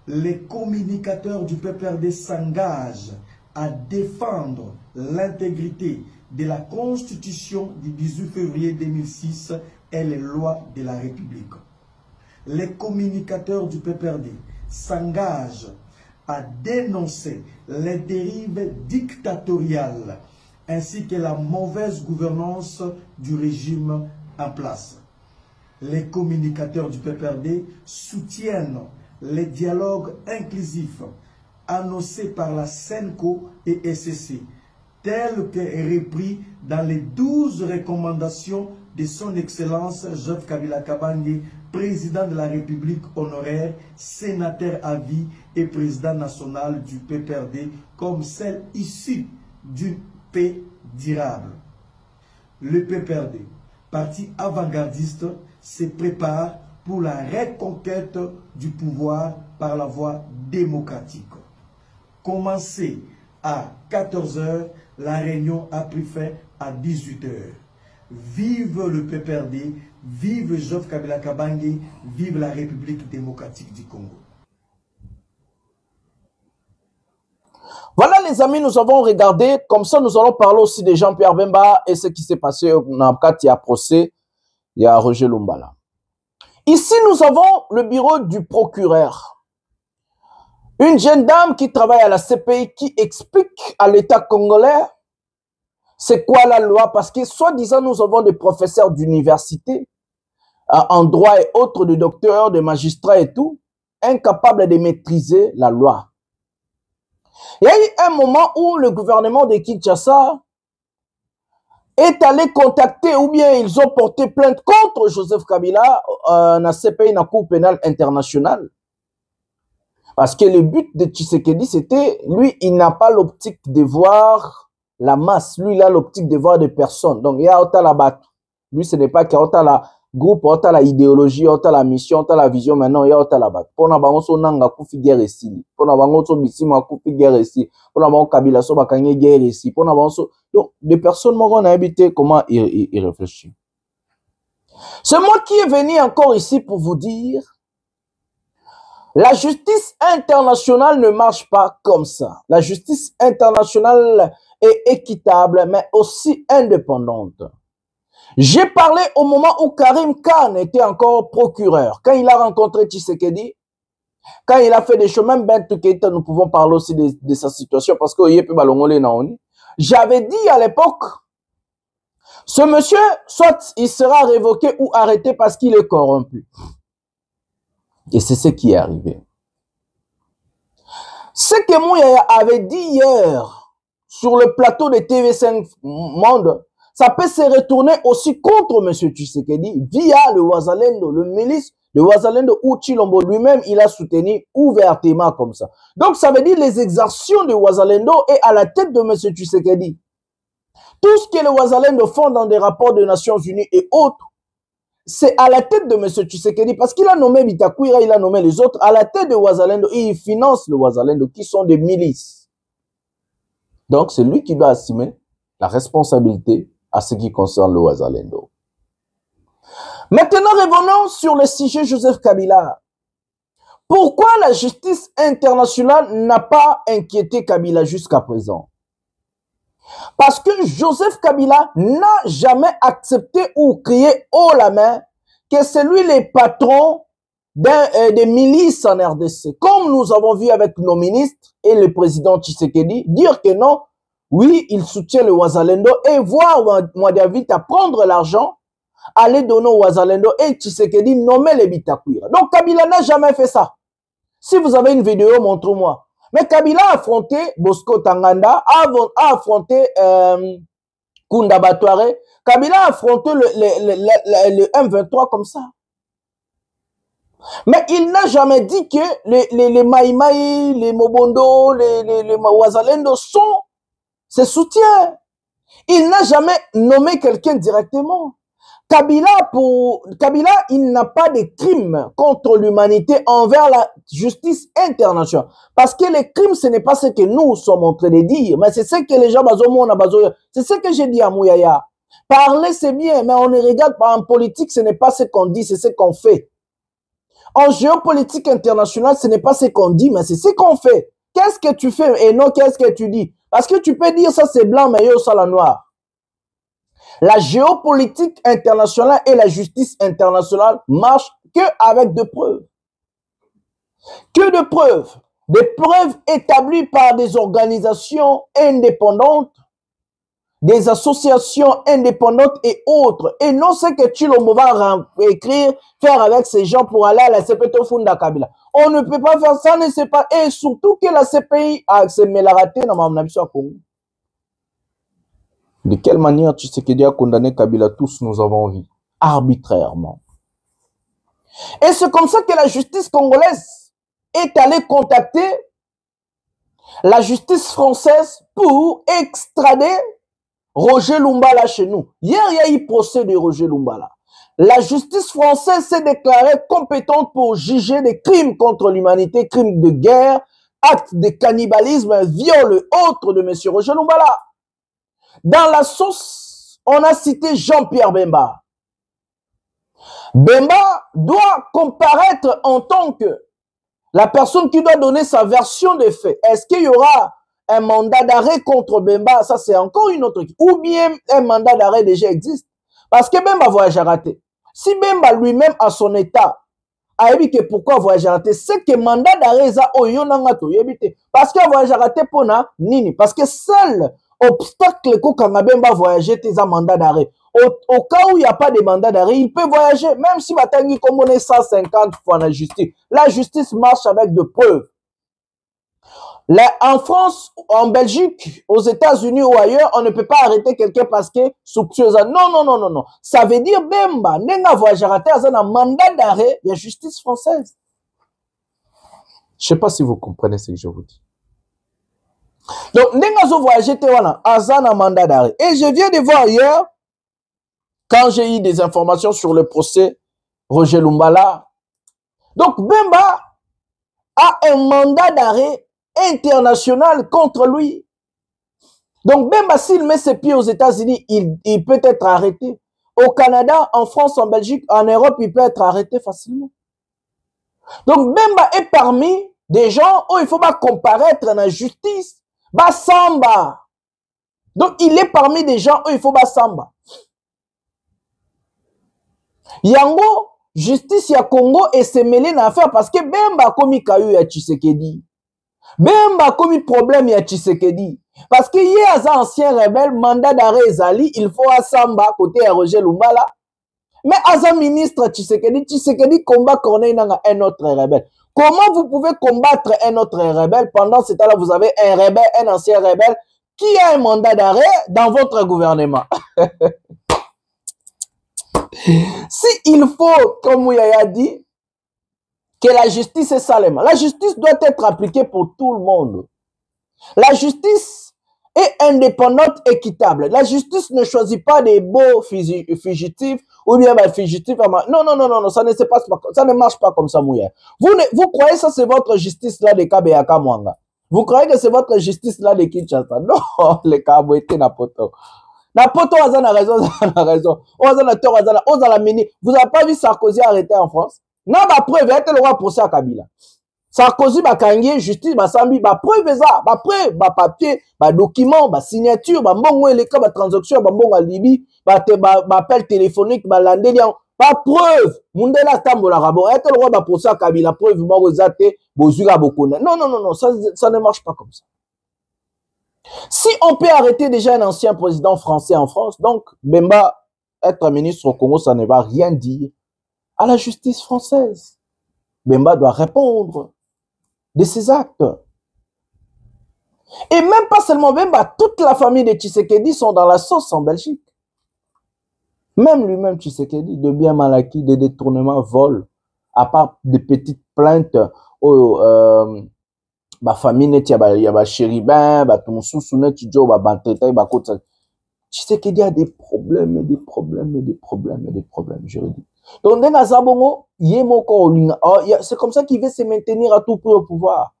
les communicateurs du PPRD s'engagent à défendre l'intégrité de la Constitution du 18 février 2006 et les lois de la République. Les communicateurs du PPRD s'engagent à dénoncer les dérives dictatoriales ainsi que la mauvaise gouvernance du régime en place. Les communicateurs du PPRD soutiennent les dialogues inclusifs annoncés par la SENCO et SCC, tels que repris dans les 12 recommandations de son Excellence Joseph Kabila Kabange, président de la République honoraire, sénateur à vie et président national du PPRD, comme celle issue d'une paix durable. Le PPRD, parti avant-gardiste, se prépare pour la reconquête du pouvoir par la voie démocratique. Commencé à 14 h, la réunion a pris fin à 18 h. Vive le PPRD, vive Joseph Kabila Kabange, vive la République démocratique du Congo. Voilà les amis, nous avons regardé, comme ça nous allons parler aussi de Jean-Pierre Bemba et ce qui s'est passé dans le cas de procès, il y a Roger Lumbala. Ici nous avons le bureau du procureur. Une jeune dame qui travaille à la CPI qui explique à l'État congolais c'est quoi la loi, parce que soi-disant nous avons des professeurs d'université en droit et autres, des docteurs, des magistrats et tout, incapables de maîtriser la loi. Il y a eu un moment où le gouvernement de Kinshasa est allé contacter, ou bien ils ont porté plainte contre Joseph Kabila dans la CPI, dans la Cour pénale internationale. Parce que le but de Tshisekedi, c'était, lui, il n'a pas l'optique de voir la masse. Lui, il a l'optique de voir des personnes. Donc, il y a autant la batte. Lui, ce n'est pas qu'il y a autant la groupe, autant la idéologie, autant la mission, autant la vision. Maintenant, il y a autant la batte. Pour nous, on n'a pas de guerre ici. Pour nous, on n'a pas de guerre ici. Pour nous, on Kabila, on n'a pas de guerre ici. Pour nous, donc, des personnes m'ont habité comment y réfléchir. C'est moi qui est venu encore ici pour vous dire la justice internationale ne marche pas comme ça. La justice internationale est équitable, mais aussi indépendante. J'ai parlé au moment où Karim Khan était encore procureur. Quand il a rencontré Tshisekedi, quand il a fait des chemins, nous pouvons parler aussi de sa situation, parce que j'avais dit à l'époque, ce monsieur, soit il sera révoqué ou arrêté parce qu'il est corrompu. Et c'est ce qui est arrivé. Ce que Mouyaya avait dit hier sur le plateau de TV5 Monde, ça peut se retourner aussi contre M. Tshisekedi via le Wazalendo, le milice de Wazalendo où Chilombo lui-même, il a soutenu ouvertement comme ça. Donc ça veut dire les exactions de Wazalendo est à la tête de M. Tshisekedi. Tout ce que les Wazalendo font dans des rapports des Nations Unies et autres, c'est à la tête de M. Tshisekedi, parce qu'il a nommé Bitakwira, il a nommé les autres, à la tête de Wazalendo, et il finance le Wazalendo, qui sont des milices. Donc, c'est lui qui doit assumer la responsabilité à ce qui concerne le Wazalendo. Maintenant, revenons sur le sujet Joseph Kabila. Pourquoi la justice internationale n'a pas inquiété Kabila jusqu'à présent? Parce que Joseph Kabila n'a jamais accepté ou crié haut la main que c'est lui le patron des milices en RDC. Comme nous avons vu avec nos ministres et le président Tshisekedi, dire que non, oui, il soutient le Wazalendo et voir Mwadavita prendre l'argent, aller donner au Wazalendo et Tshisekedi nommer les Bitakwira. Donc Kabila n'a jamais fait ça. Si vous avez une vidéo, montrez-moi. Mais Kabila a affronté Bosco Tanganda, a affronté Kunda Batouare. Kabila a affronté le M23 comme ça. Mais il n'a jamais dit que les Maïmaï, les Mobondo, les Wazalendo sont ses soutiens. Il n'a jamais nommé quelqu'un directement. Kabila, il n'a pas de crimes contre l'humanité envers la justice internationale. Parce que les crimes, ce n'est pas ce que nous sommes en train de dire, mais c'est ce que les gens c'est ce que j'ai dit à Mouyaya. Parler, c'est bien, mais on ne regarde pas en politique, ce n'est pas ce qu'on dit, c'est ce qu'on fait. En géopolitique internationale, ce n'est pas ce qu'on dit, mais c'est ce qu'on fait. Qu'est-ce que tu fais et non qu'est-ce que tu dis? Parce que tu peux dire ça c'est blanc, mais ça la noir. La géopolitique internationale et la justice internationale marchent qu'avec de preuves. Que de preuves. Des preuves établies par des organisations indépendantes, des associations indépendantes et autres. Et non ce que Tshilombo va écrire, faire avec ces gens pour aller à la CPI Funda Kabila. On ne peut pas faire ça, ne sait pas. Et surtout que la CPI a raté dans ma nation à Congo. De quelle manière Tshisekedi a condamné Kabila? Tous nous avons vu. Arbitrairement. Et c'est comme ça que la justice congolaise est allée contacter la justice française pour extrader Roger Lumbala chez nous. Hier, il y a eu procès de Roger Lumbala. La justice française s'est déclarée compétente pour juger des crimes contre l'humanité, crimes de guerre, actes de cannibalisme, viol et autres de M. Roger Lumbala. Dans la sauce, on a cité Jean-Pierre Bemba. Bemba doit comparaître en tant que la personne qui doit donner sa version des faits. Est-ce qu'il y aura un mandat d'arrêt contre Bemba? Ça, c'est encore une autre question. Ou bien un mandat d'arrêt déjà existe. Parce que Bemba voyage à rater. Si Bemba lui-même, à son état, a dit que pourquoi voyage à rater, c'est que mandat d'arrêt est parce que voyage à rater pour nini. Parce que seul obstacle que Bemba voyager, c'est un mandat d'arrêt. Au cas où il n'y a pas de mandat d'arrêt, il peut voyager, même si Batangi comme on est 150 fois la justice. La justice marche avec de preuves. Là, en France, en Belgique, aux États-Unis ou ailleurs, on ne peut pas arrêter quelqu'un parce que soupçonne. Non. Ça veut dire Bemba, n'enga voyager à un mandat d'arrêt, il y a justice française. Je ne sais pas si vous comprenez ce que je vous dis. Donc, n'enga voyager à un mandat d'arrêt. Et je viens de voir hier, quand j'ai eu des informations sur le procès Roger Lumbala. Donc, Bemba a un mandat d'arrêt international contre lui. Donc, Bemba, s'il met ses pieds aux États-Unis, il peut être arrêté. Au Canada, en France, en Belgique, en Europe, il peut être arrêté facilement. Donc, Bemba est parmi des gens où il faut pas comparaître dans la justice. Basamba. Donc, il est parmi des gens où il faut pas samba. Yango, justice ya Congo et se mêlé dans l'affaire parce que Bemba komi kayu ya Tshisekedi. Bemba komi problème ya Tshisekedi. Parce que y a un ancien rebelle, mandat d'arrêt Zali, il faut à Samba côté à Roger Lumbala. Mais as un ministre Tshisekedi combat Corneille dans un autre rebelle. Comment vous pouvez combattre un autre rebelle pendant ce temps-là vous avez un rebelle, un ancien rebelle qui a un mandat d'arrêt dans votre gouvernement? Si il faut, comme Mouyaya dit, que la justice est salem, la justice doit être appliquée pour tout le monde. La justice est indépendante, équitable. La justice ne choisit pas des beaux fugitifs ou bien des fugitifs. Non, ça ne se passe pas, ça ne marche pas comme ça, Mouyaya. Vous croyez ça c'est votre justice là de Kabeyaka Mwanga? Vous croyez que c'est votre justice là de Kinshasa? Non, les Kabouété n'a pas tort. Na poto azana raison, ozana tort, ozana mini. Vous n'avez pas vu Sarkozy arrêté en France? Non, ba preuve, il y a le roi procès à Kabila. Sarkozy ba kangié justice ba sambi ba preuve ça, ba preuve, ba papier, ba document, ba signature, ba mbongo eleka ba transaction, ba mbongo Libye, ba appel téléphonique, ba landé Par preuve, Mundela Tambola Rabo, est le roi va pour ça, Kabila, preuve, moi, vous êtes, Bozula Bokone. Non, non, non, non, ça ne marche pas comme ça. Si on peut arrêter déjà un ancien président français en France, donc, Bemba, être ministre au Congo, ça ne va rien dire à la justice française. Bemba doit répondre de ses actes. Et même pas seulement Bemba, toute la famille de Tshisekedi sont dans la sauce en Belgique. Même lui-même, Tshisekedi, de bien mal acquis, de détournements, vols, à part des petites plaintes, ma famille net, il y a chéribin, tout mon sous net, tu as banteta, côté. Tshisekedi a des problèmes, et des problèmes, et des problèmes, et des problèmes juridiques. Donc, dans Zabongo, c'est comme ça qu'il veut se maintenir à tout prix au pouvoir.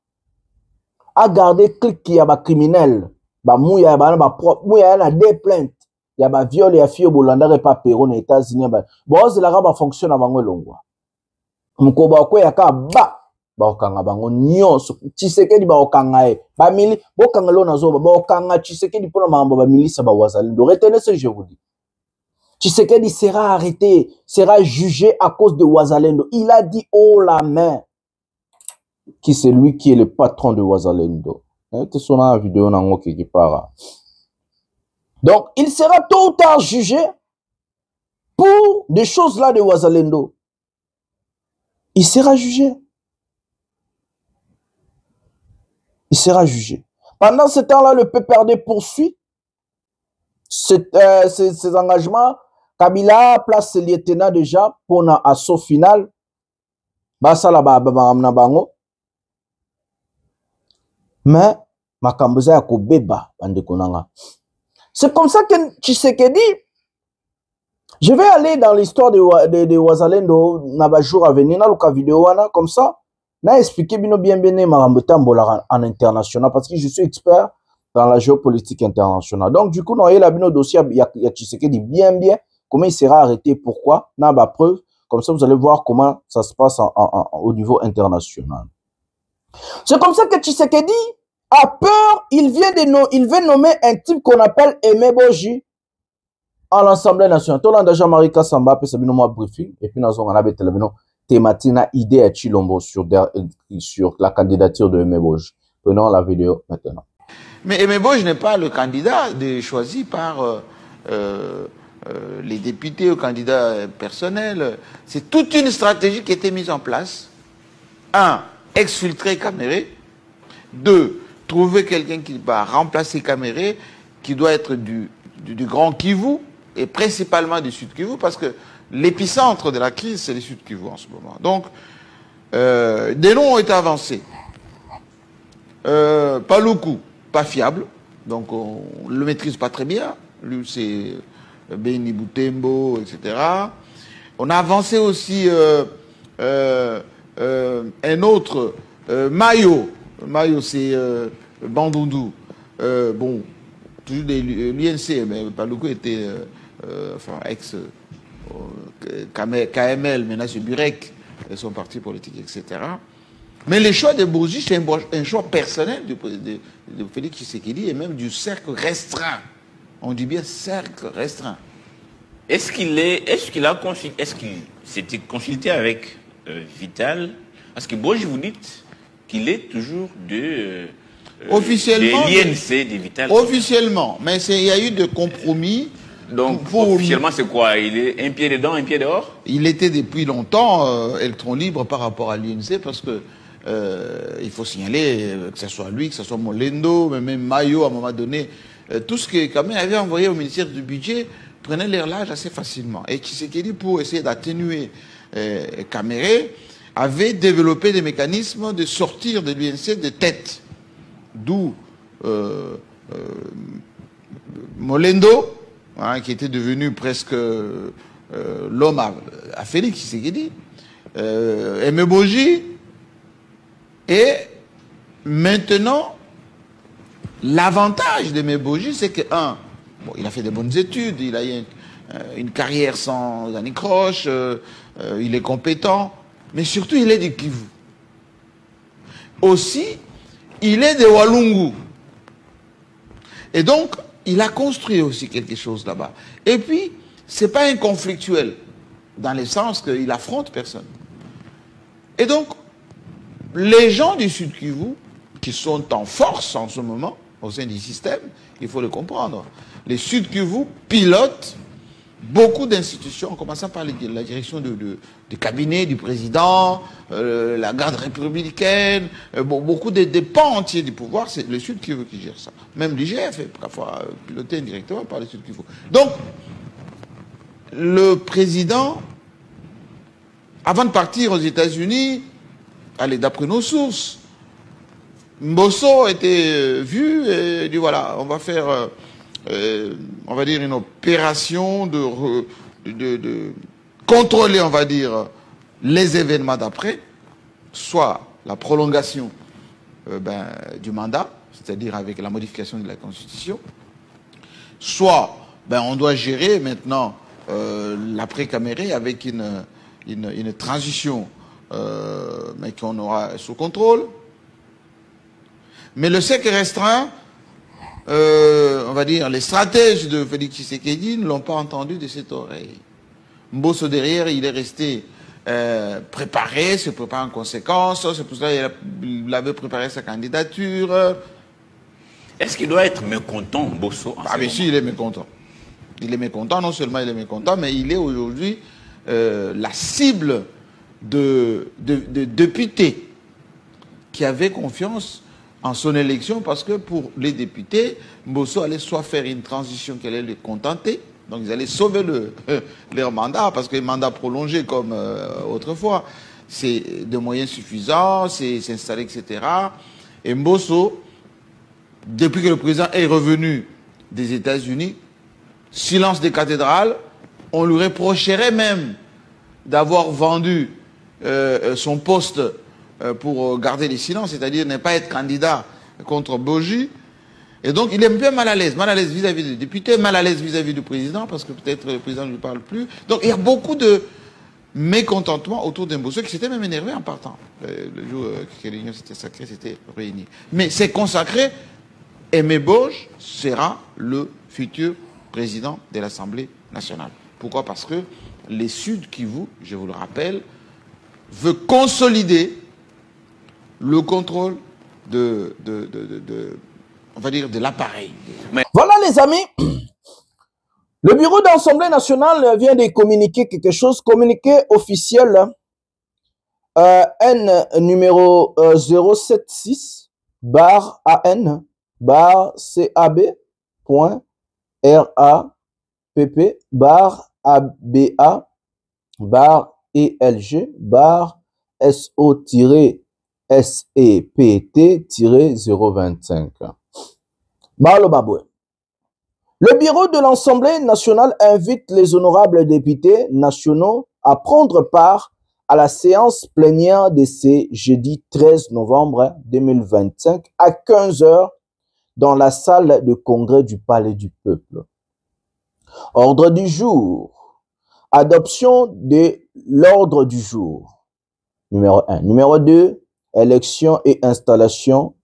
À garder clic qui y a des criminels, il y a des plaintes. Il y a des viols, il y a des filles au Bolanda et pas Péron aux États-Unis. Bon, c'est la raba fonctionne avant le long. Mkoba ko ya ka ba okanga bango nyonso Tshisekedi ba okanga e ba mili bokanga lo nazo ba okanga Tshisekedi pona mambo ba milisa ba wazalendo. Retenez ce que je vous dis. Tshisekedi sera arrêté, sera jugé à cause de Wazalendo. Il a dit haut la main qui c'est lui qui est le patron de Wazalendo. C'est son vidéo nango qui part. Donc, il sera tôt ou tard jugé pour des choses là de Wazalendo. Il sera jugé. Il sera jugé. Pendant ce temps-là, le PPRD poursuit ses engagements. Kabila place ses lieutenants déjà pour un assaut final. Mais, Makamboza yako beba bandekonanga. C'est comme ça que Tshisekedi, je vais aller dans l'histoire de Wazalendo, n'a jour à venir, dans le vidéo, comme ça, n'a expliqué bien en international, parce que je suis expert dans la géopolitique internationale. Donc, du coup, il y a le dossier, il y a Tshisekedi bien, comment il sera arrêté, pourquoi, n'a pas preuve, comme ça, vous allez voir comment ça se passe au niveau international. C'est comme ça que Tshisekedi a peur, il veut nommer un type qu'on appelle Aimé Boji à l'Assemblée nationale. Tout le monde a déjà Marika Samba, puis c'est bien moi briefing, et puis nous avons un thématique, idée à Chilombo sur la candidature de Aimé Boji. Prenons la vidéo maintenant. Mais Aimé Boji n'est pas le candidat choisi par les députés ou candidats personnels. C'est toute une stratégie qui a été mise en place. 1. Exfiltrer Caméré. 2. Trouver quelqu'un qui va remplacer Caméré, qui doit être du Grand Kivu, et principalement du Sud Kivu, parce que l'épicentre de la crise, c'est le Sud Kivu en ce moment. Donc, des noms ont été avancés. Paluku, pas fiable, donc on ne le maîtrise pas très bien. Lui, c'est Beni Boutembo, etc. On a avancé aussi un autre, Mayo. Mayo, c'est Bandundu. Bon, toujours de l'UNC, mais Paluku était ex-KML, maintenant c'est Burek, son parti politique, etc. Mais le choix de Boji, c'est un choix personnel de Félix Tshisekedi et même du cercle restreint. On dit bien cercle restreint. Est-ce qu'il s'était consulté avec Vital? Parce que Boji, vous dites qu'il est toujours officiellement, de l'INC de Vital. Officiellement, mais il y a eu des compromis. Donc, officiellement, c'est quoi? Il est un pied dedans, un pied dehors? Il était depuis longtemps électron libre par rapport à l'INC parce que il faut signaler que ce soit lui, que ce soit Molendo, mais même Mayo à un moment donné, tout ce que Kamé avait envoyé au ministère du Budget prenait l'air large assez facilement. Et Tshisekedi, pour essayer d'atténuer Caméré, avait développé des mécanismes de sortir de l'UNC de tête. D'où Molendo, hein, qui était devenu presque l'homme à Félix Tshisekedi, Aimé Boji, et maintenant, l'avantage d'Aimé Boji, c'est que, bon, il a fait de bonnes études, il a eu une carrière sans anicroche, il est compétent, mais surtout, il est du Kivu. Aussi, il est de Walungu. Et donc, il a construit aussi quelque chose là-bas. Et puis, c'est pas un conflictuel. dans le sens qu'il affronte personne. Et donc, les gens du Sud Kivu, qui sont en force en ce moment, au sein du système, il faut le comprendre. Les Sud Kivu pilotent beaucoup d'institutions, en commençant par la direction du cabinet du président, la garde républicaine, beaucoup des pans entiers du pouvoir, c'est le Sud Kivu qui gère ça. Même l'IGF est parfois piloté indirectement par le Sud Kivu. Donc, le président, avant de partir aux États-Unis, allez, d'après nos sources, Mbosso était vu et dit voilà, on va faire, on va dire, une opération de contrôler, on va dire, les événements d'après, soit la prolongation du mandat, c'est-à-dire avec la modification de la Constitution, soit on doit gérer maintenant l'après-Caméré avec une transition, mais qu'on aura sous contrôle. Mais le cercle restreint, on va dire, les stratèges de Félix Tshisekedi ne l'ont pas entendu de cette oreille. Mbosso derrière, il est resté préparé, se prépare en conséquence, c'est pour ça qu'il avait préparé sa candidature. Est-ce qu'il doit être mécontent, Mbosso? Ah mais si, il est mécontent. Il est mécontent, non seulement il est mécontent, mais il est aujourd'hui la cible de députés qui avaient confiance en son élection, parce que pour les députés, Mbosso allait soit faire une transition qui allait les contenter, donc ils allaient sauver leur mandat, parce que les mandats prolongés comme autrefois, c'est de moyens suffisants, c'est s'installer, etc. Et Mbosso, depuis que le président est revenu des États-Unis, silence des cathédrales, on lui reprocherait même d'avoir vendu son poste pour garder les silences, c'est-à-dire ne pas être candidat contre Boji. Et donc, il est un peu mal à l'aise vis-à-vis des députés, mal à l'aise vis-à-vis du président, parce que peut-être le président ne lui parle plus. Donc, il y a beaucoup de mécontentement autour d'Mbosso, qui s'était même énervé en partant. Le jour que l'Union s'était sacrée, s'était réunie. Mais c'est consacré, Aimé Boji sera le futur président de l'Assemblée nationale. Pourquoi? Parce que les Sud Kivu, je vous le rappelle, veut consolider le contrôle on va dire, de l'appareil. Voilà les amis, le bureau d'Assemblée nationale vient de communiquer quelque chose, communiqué officiel, N numéro 076-AB.RA-PP/SO-SEPT-025. Le bureau de l'Assemblée nationale invite les honorables députés nationaux à prendre part à la séance plénière de ce jeudi 13 novembre 2025 à 15 h dans la salle de congrès du Palais du Peuple. Ordre du jour. Adoption de l'ordre du jour. Numéro 1. Numéro 2. Élection et installation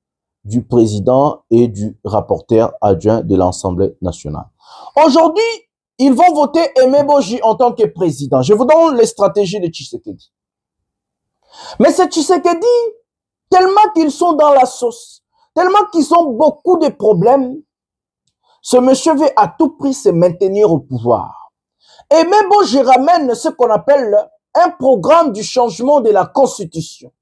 du président et du rapporteur adjoint de l'Assemblée nationale. Aujourd'hui, ils vont voter Aimé Boji en tant que président. Je vous donne les stratégies de Tshisekedi. Mais c'est Tshisekedi, tellement qu'ils sont dans la sauce, tellement qu'ils ont beaucoup de problèmes, ce monsieur veut à tout prix se maintenir au pouvoir. Aimé Boji ramène ce qu'on appelle un programme du changement de la Constitution.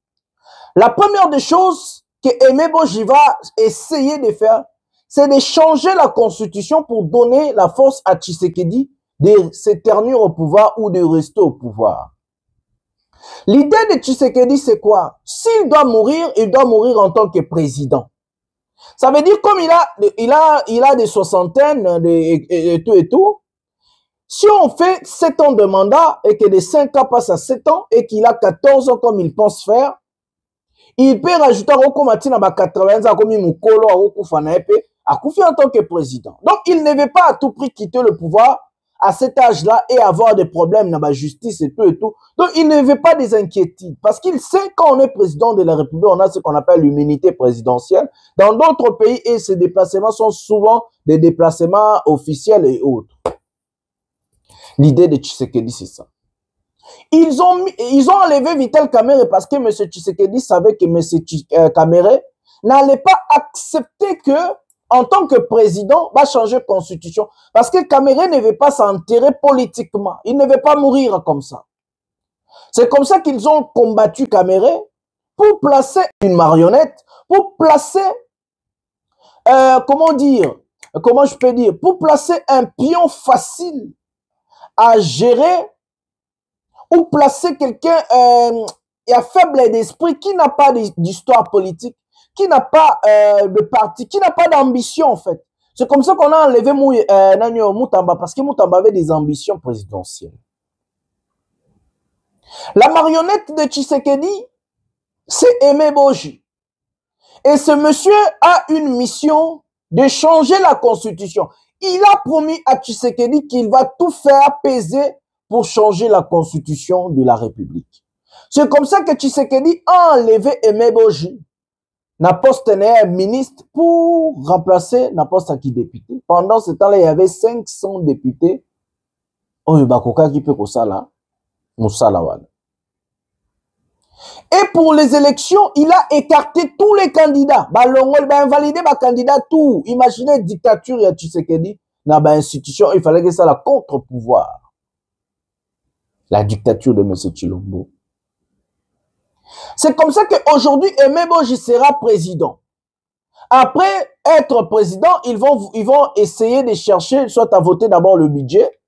La première des choses que Aimé Boji va essayer de faire, c'est de changer la Constitution pour donner la force à Tshisekedi de s'éternuer au pouvoir ou de rester au pouvoir. L'idée de Tshisekedi, c'est quoi? S'il doit mourir, il doit mourir en tant que président. Ça veut dire comme il a des soixantaines et tout. Si on fait 7 ans de mandat et que les 5 ans passent à 7 ans et qu'il a 14 ans comme il pense faire, il peut rajouter à 80 ans comme Moukolo à Koufi en tant que président. Donc, il ne veut pas à tout prix quitter le pouvoir à cet âge-là et avoir des problèmes dans la justice et tout et tout. Donc, il ne veut pas des inquiétudes. Parce qu'il sait quand on est président de la République, on a ce qu'on appelle l'immunité présidentielle. Dans d'autres pays, et ces déplacements sont souvent des déplacements officiels et autres. L'idée de Tshisekedi, c'est ça. Ils ont enlevé Vital Kamerhe parce que M. Tshisekedi savait que M. Kamerhe n'allait pas accepter que, en tant que président, va changer de constitution. Parce que Kamerhe ne veut pas s'enterrer politiquement. Il ne veut pas mourir comme ça. C'est comme ça qu'ils ont combattu Kamerhe pour placer une marionnette, pour placer, comment je peux dire, pour placer un pion facile à gérer ou placer quelqu'un à faible d'esprit qui n'a pas d'histoire politique, qui n'a pas de parti, qui n'a pas d'ambition en fait. C'est comme ça qu'on a enlevé Moutamba parce que Moutamba avait des ambitions présidentielles. La marionnette de Tshisekedi, c'est Aimé Boji. Et ce monsieur a une mission de changer la constitution. Il a promis à Tshisekedi qu'il va tout faire peser pour changer la constitution de la République. C'est comme ça que Tshisekedi a enlevé Aimé Boji, n'a poste ministre pour remplacer n'a poste qui député. Pendant ce temps-là, il y avait 500 députés. Oh, Bakoka qui peut que ça là. Et pour les élections, il a écarté tous les candidats. Il a invalidé les candidats tout. Imaginez dictature et Tshisekedi dans l'institution, il fallait que ça la contre-pouvoir. La dictature de M. Tshilombo. C'est comme ça qu'aujourd'hui, Aimé Boji sera président. Après être président, ils vont essayer de chercher, soit à voter d'abord le budget,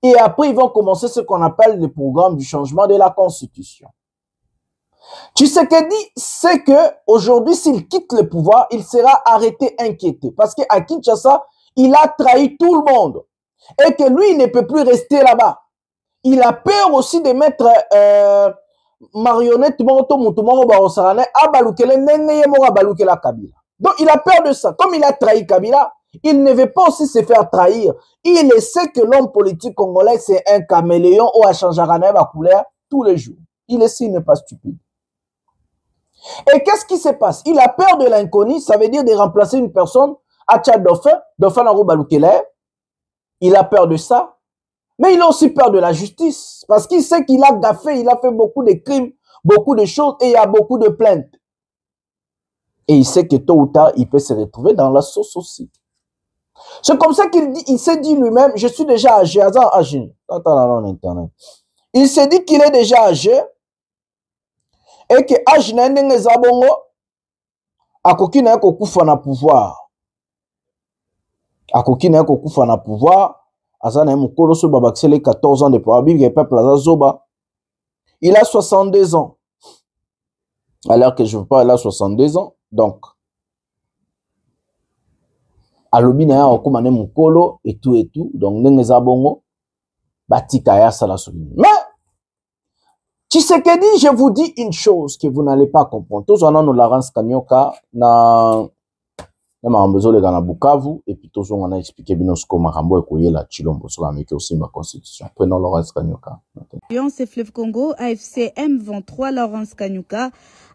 et après ils vont commencer ce qu'on appelle le programme du changement de la Constitution. Tshisekedi sait que aujourd'hui, s'il quitte le pouvoir, il sera arrêté, inquiété. Parce qu'à Kinshasa, il a trahi tout le monde. Et que lui, il ne peut plus rester là-bas. Il a peur aussi de mettre marionnette Kabila. Donc, il a peur de ça. Comme il a trahi Kabila, il ne veut pas aussi se faire trahir. Il sait que l'homme politique congolais, c'est un caméléon ou à changer la couleur tous les jours. Il sait, il n'est pas stupide. Et qu'est-ce qui se passe? Il a peur de l'inconnu, ça veut dire de remplacer une personne à Tchad Dauphin Baroukele. Il a peur de ça. Mais il a aussi peur de la justice. Parce qu'il sait qu'il a gaffé, il a fait beaucoup de crimes, beaucoup de choses, et il y a beaucoup de plaintes. Et il sait que tôt ou tard, il peut se retrouver dans la sauce aussi. C'est comme ça qu'il s'est dit lui-même, je suis déjà âgé. Il s'est dit qu'il est déjà âgé. Et que âge na ndenge za bongo akoki na kokufa na pouvoir. Akoki na kokufa na pouvoir, azana mukolo so babakisele 14 ans de pouvoir bible peuple azoba. Il a 62 ans. Alors que je veux pas, il a 62 ans. Donc alobi na ya okomane mukolo et tout. Donc ndenge za bongo batika ya sala solini. Mais Tshisekedi, je vous dis une chose que vous n'allez pas comprendre. Tous en ont Laurence Kanyoka, na besoin de Ghana Bukavu, et puis tous on a expliqué Binosko Marambo et Koye la Tshilombo sur la mais aussi ma constitution. Prenons Laurence Kanyoka. Alliance Fleuve Congo, AFC M23, Laurence Kanyoka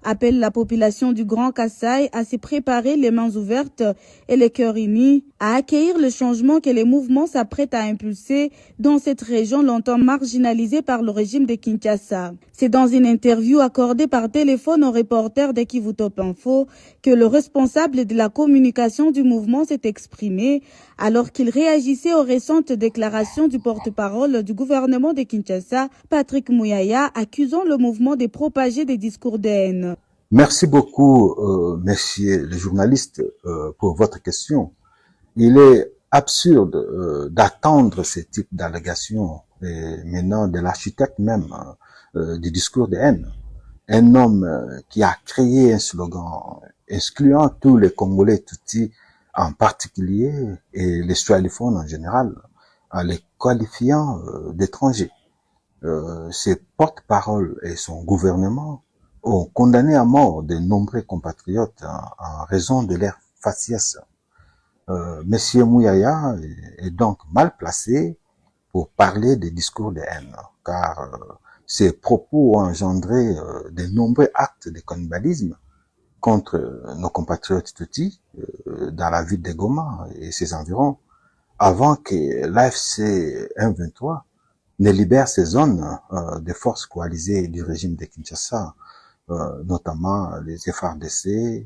appelle la population du Grand Kassai à se préparer les mains ouvertes et les cœurs unis, à accueillir le changement que les mouvements s'apprêtent à impulser dans cette région longtemps marginalisée par le régime de Kinshasa. C'est dans une interview accordée par téléphone au reporter de Kivu Top Info que le responsable de la communication du mouvement s'est exprimé alors qu'il réagissait aux récentes déclarations du porte-parole du gouvernement de Kinshasa, Patrick Mouyaya, accusant le mouvement de propager des discours de haine. Merci beaucoup, messieurs les journalistes, pour votre question. Il est absurde d'attendre ce type d'allégations maintenant de l'architecte même du discours de haine. Un homme qui a créé un slogan excluant tous les Congolais Tutsis en particulier et les Swahiliphones en général, en les qualifiant d'étrangers. Ses porte-paroles et son gouvernement ont condamné à mort de nombreux compatriotes en raison de leur faciès. Monsieur Mouyaya est donc mal placé pour parler des discours de haine, car ces propos ont engendré de nombreux actes de cannibalisme contre nos compatriotes Tutsis dans la ville de Goma et ses environs, avant que l'AFC M23 ne libère ces zones des forces coalisées du régime de Kinshasa, notamment les FARDC,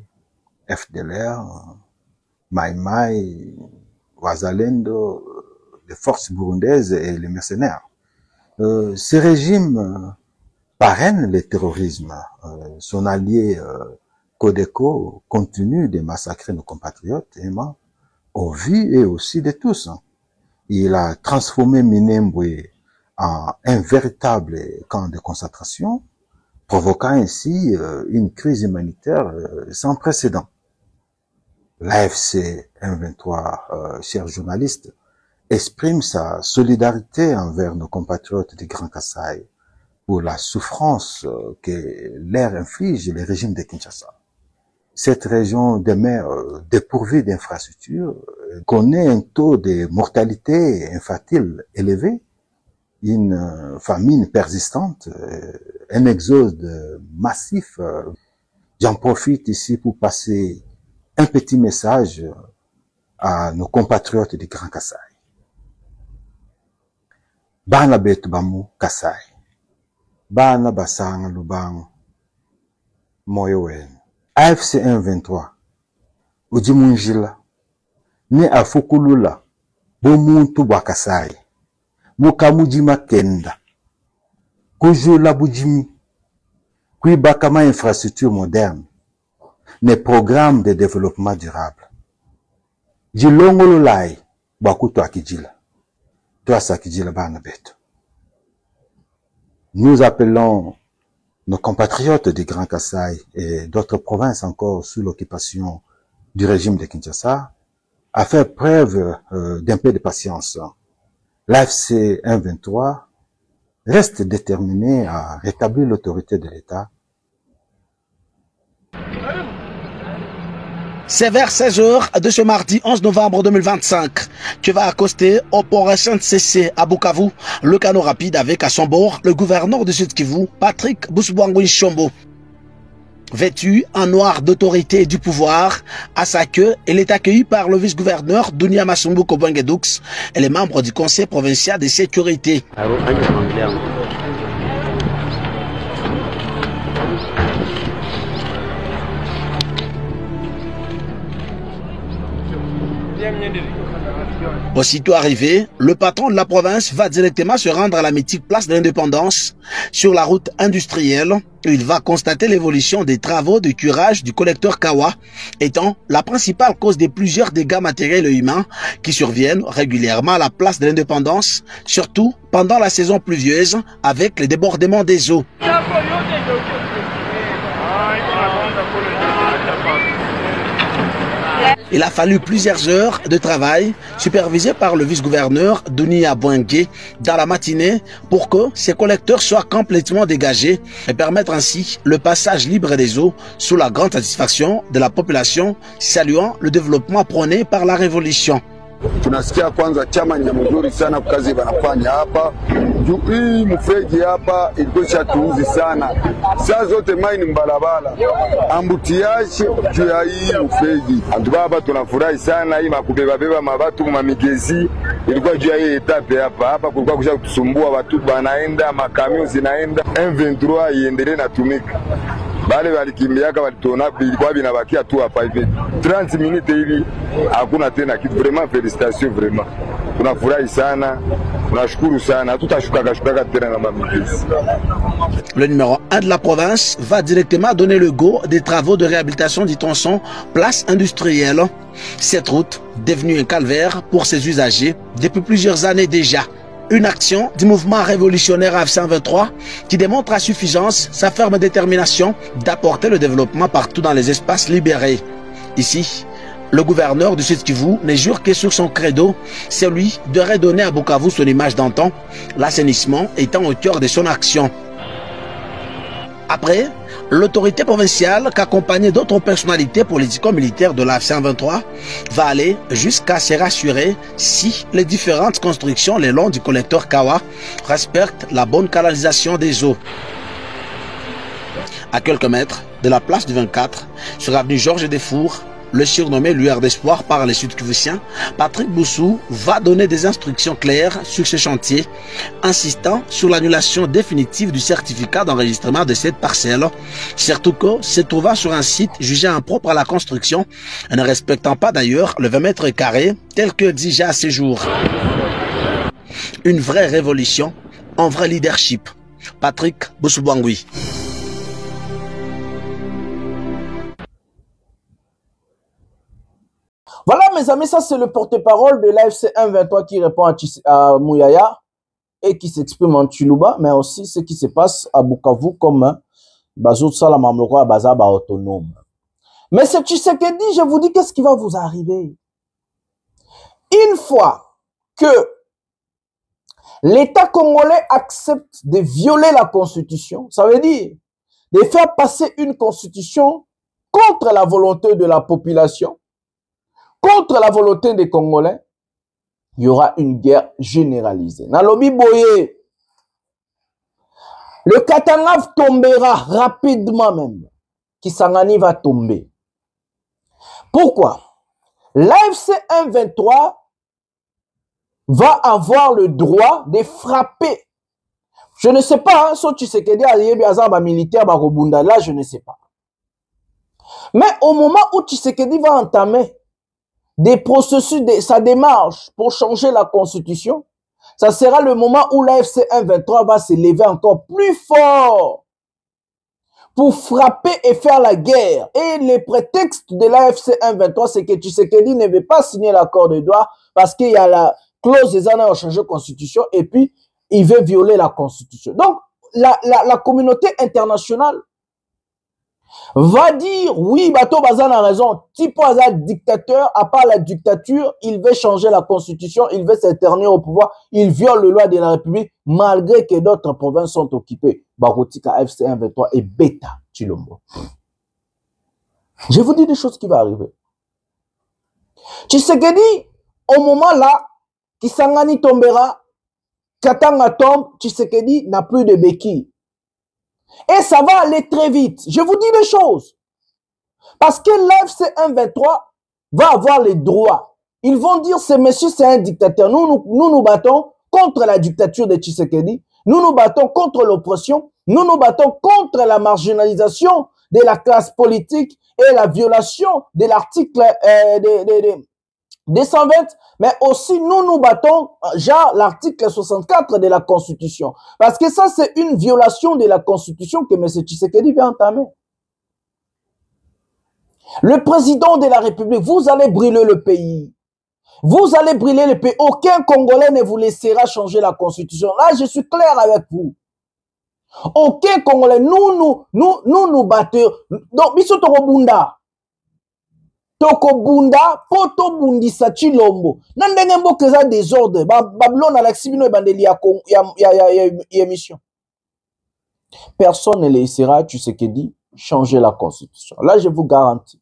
FDLR, Mai Mai, Wazalendo, les forces burundaises et les mercenaires. Ces régimes parrainent le terrorisme. Son allié Codeco continue de massacrer nos compatriotes au vu et aussi de tous. Il a transformé Minembwe en un véritable camp de concentration, provoquant ainsi une crise humanitaire sans précédent. L'AFC M23, chers journalistes, exprime sa solidarité envers nos compatriotes du Grand Kasaï pour la souffrance que leur inflige le régime de Kinshasa. Cette région demeure dépourvue d'infrastructures, connaît un taux de mortalité infantile élevé, une famine persistante, un exode massif. J'en profite ici pour passer un petit message à nos compatriotes du Grand Kasaï. Bana betu bamu Kasaï, bana basanga lubango, moyo wenu. AFC M23, ujimunjila, ne afukulula, bomuntu bwa Kasaï, mukamujima kenda, kujula bujimi, kuibakama infrastructure moderne, ne programme de développement durable. Jilongolo lai, bakuto akijila. Nous appelons nos compatriotes du Grand Kasaï et d'autres provinces encore sous l'occupation du régime de Kinshasa à faire preuve d'un peu de patience. L'AFC M23 reste déterminé à rétablir l'autorité de l'État. C'est vers 16h de ce mardi 11 novembre 2025 que va accoster au port SNCC à Bukavu le canot rapide avec à son bord le gouverneur de Sud Kivu, Patrick Boussoubangui Chombo. Vêtu en noir d'autorité et du pouvoir, à sa queue, il est accueilli par le vice-gouverneur Dunia Masumbu Kobangedux et les membres du conseil provincial de sécurité. Aussitôt arrivé, le patron de la province va directement se rendre à la mythique place de l'Indépendance sur la route industrielle où il va constater l'évolution des travaux de curage du collecteur Kawa étant la principale cause de plusieurs dégâts matériels et humains qui surviennent régulièrement à la place de l'Indépendance, surtout pendant la saison pluvieuse avec les débordements des eaux. Il a fallu plusieurs heures de travail supervisé par le vice-gouverneur Dunia Bouengue dans la matinée pour que ces collecteurs soient complètement dégagés et permettre ainsi le passage libre des eaux sous la grande satisfaction de la population, saluant le développement prôné par la révolution. Tunasikia kwanza chama ni mzuri sana kwa kazi wanafanya hapa. Hii mfreji hapa ilikuwa tuuzi sana. Saa zote mai ni mbalabala. Ambutiaje juu ya hii mfreji. Antubaba tunafurahi sana hii makubeba beba mabatu mamigezi. Ilikuwa juu ya hii etape hapa. Hapa kulikuwa kusha kutusumbua watu wanaenda, makamio zinaenda. M23 iendelee na tumika. Bale walikimbiaka walituona ilikuwa binabakia tu hapa hivi 30 minutes hivi hakuna tena kitu. Vraiment félicitations, vraiment tunafurahi sana, tunashukuru sana, tutashuka tena na mamikisi. Le numéro 1 de la province va directement donner le go des travaux de réhabilitation du tronçon place industrielle. Cette route devenue un calvaire pour ses usagers depuis plusieurs années déjà. Une action du mouvement révolutionnaire AFC M23 qui démontre à suffisance sa ferme détermination d'apporter le développement partout dans les espaces libérés. Ici, le gouverneur du Sud Kivu ne jure que sur son credo, celui de redonner à Bukavu son image d'antan, l'assainissement étant au cœur de son action. Après, l'autorité provinciale, qu'accompagnée d'autres personnalités politico-militaires de l'AFC M23, va aller jusqu'à se rassurer si les différentes constructions le long du collecteur Kawa respectent la bonne canalisation des eaux. À quelques mètres de la place du 24, sur l'avenue Georges Desfours, le surnommé lueur d'espoir par les Sud-Kivusiens, Patrick Boussou va donner des instructions claires sur ce chantier, insistant sur l'annulation définitive du certificat d'enregistrement de cette parcelle, surtout que se trouvant sur un site jugé impropre à la construction, ne respectant pas d'ailleurs le 20 mètres carrés tel que exigé à ces jours. Une vraie révolution, un vrai leadership. Patrick Boussou Bangui. Voilà mes amis, ça c'est le porte-parole de l'AFC 123 qui répond à Mouyaya et qui s'exprime en Chiluba, mais aussi ce qui se passe à Bukavu comme Bazout Salamamloko à Bazaba autonome. Mais c'est Tshisekedi, je vous dis qu'est-ce qui va vous arriver. Une fois que l'État congolais accepte de violer la Constitution, ça veut dire de faire passer une Constitution contre la volonté de la population, contre la volonté des Congolais, il y aura une guerre généralisée. Nalobi Boye, le Katanga tombera rapidement même. Kisangani va tomber. Pourquoi? L'AFC 123 va avoir le droit de frapper. Je ne sais pas, si Tshisekedi a militaire, là, je ne sais pas. Mais au moment où Tshisekedi va entamer des processus, sa démarche pour changer la constitution, ça sera le moment où l'AFC 123 va se lever encore plus fort pour frapper et faire la guerre. Et le prétexte de l'AFC 123, c'est que Tshisekedi ne veut pas signer l'accord de Douala parce qu'il y a la clause des années à changer la constitution et puis il veut violer la constitution. Donc, la communauté internationale va dire, oui, Bato Bazan a raison, Tipo Azad dictateur, à part la dictature, il veut changer la constitution, il veut s'éterniser au pouvoir, il viole les lois de la République, malgré que d'autres provinces sont occupées. Barotika, FC 123 et Beta Chilombo. Je vous dis des choses qui vont arriver. Tshisekedi, au moment là, Kisangani tombera, Katanga tombe, Tshisekedi n'a plus de béquilles. Et ça va aller très vite. Je vous dis des choses. Parce que l'AFC 123 va avoir les droits. Ils vont dire, ce monsieur, c'est un dictateur. Nous battons contre la dictature de Tshisekedi. Nous nous battons contre l'oppression. Nous nous battons contre la marginalisation de la classe politique et la violation de l'article 220, mais aussi nous battons genre l'article 64 de la Constitution. Parce que ça, c'est une violation de la Constitution que M. Tshisekedi veut entamer. Le président de la République, vous allez brûler le pays. Vous allez brûler le pays. Aucun Congolais ne vous laissera changer la Constitution. Là, je suis clair avec vous. Aucun Congolais, nous battons. Donc, biso Torobunda. Toko bunda, poto bundisa chilombo. Nandenge mboka za désordre. Babylone alexibino e bandeli ya émission. Personne ne laissera Tshisekedi changer la constitution. Là, je vous garantis.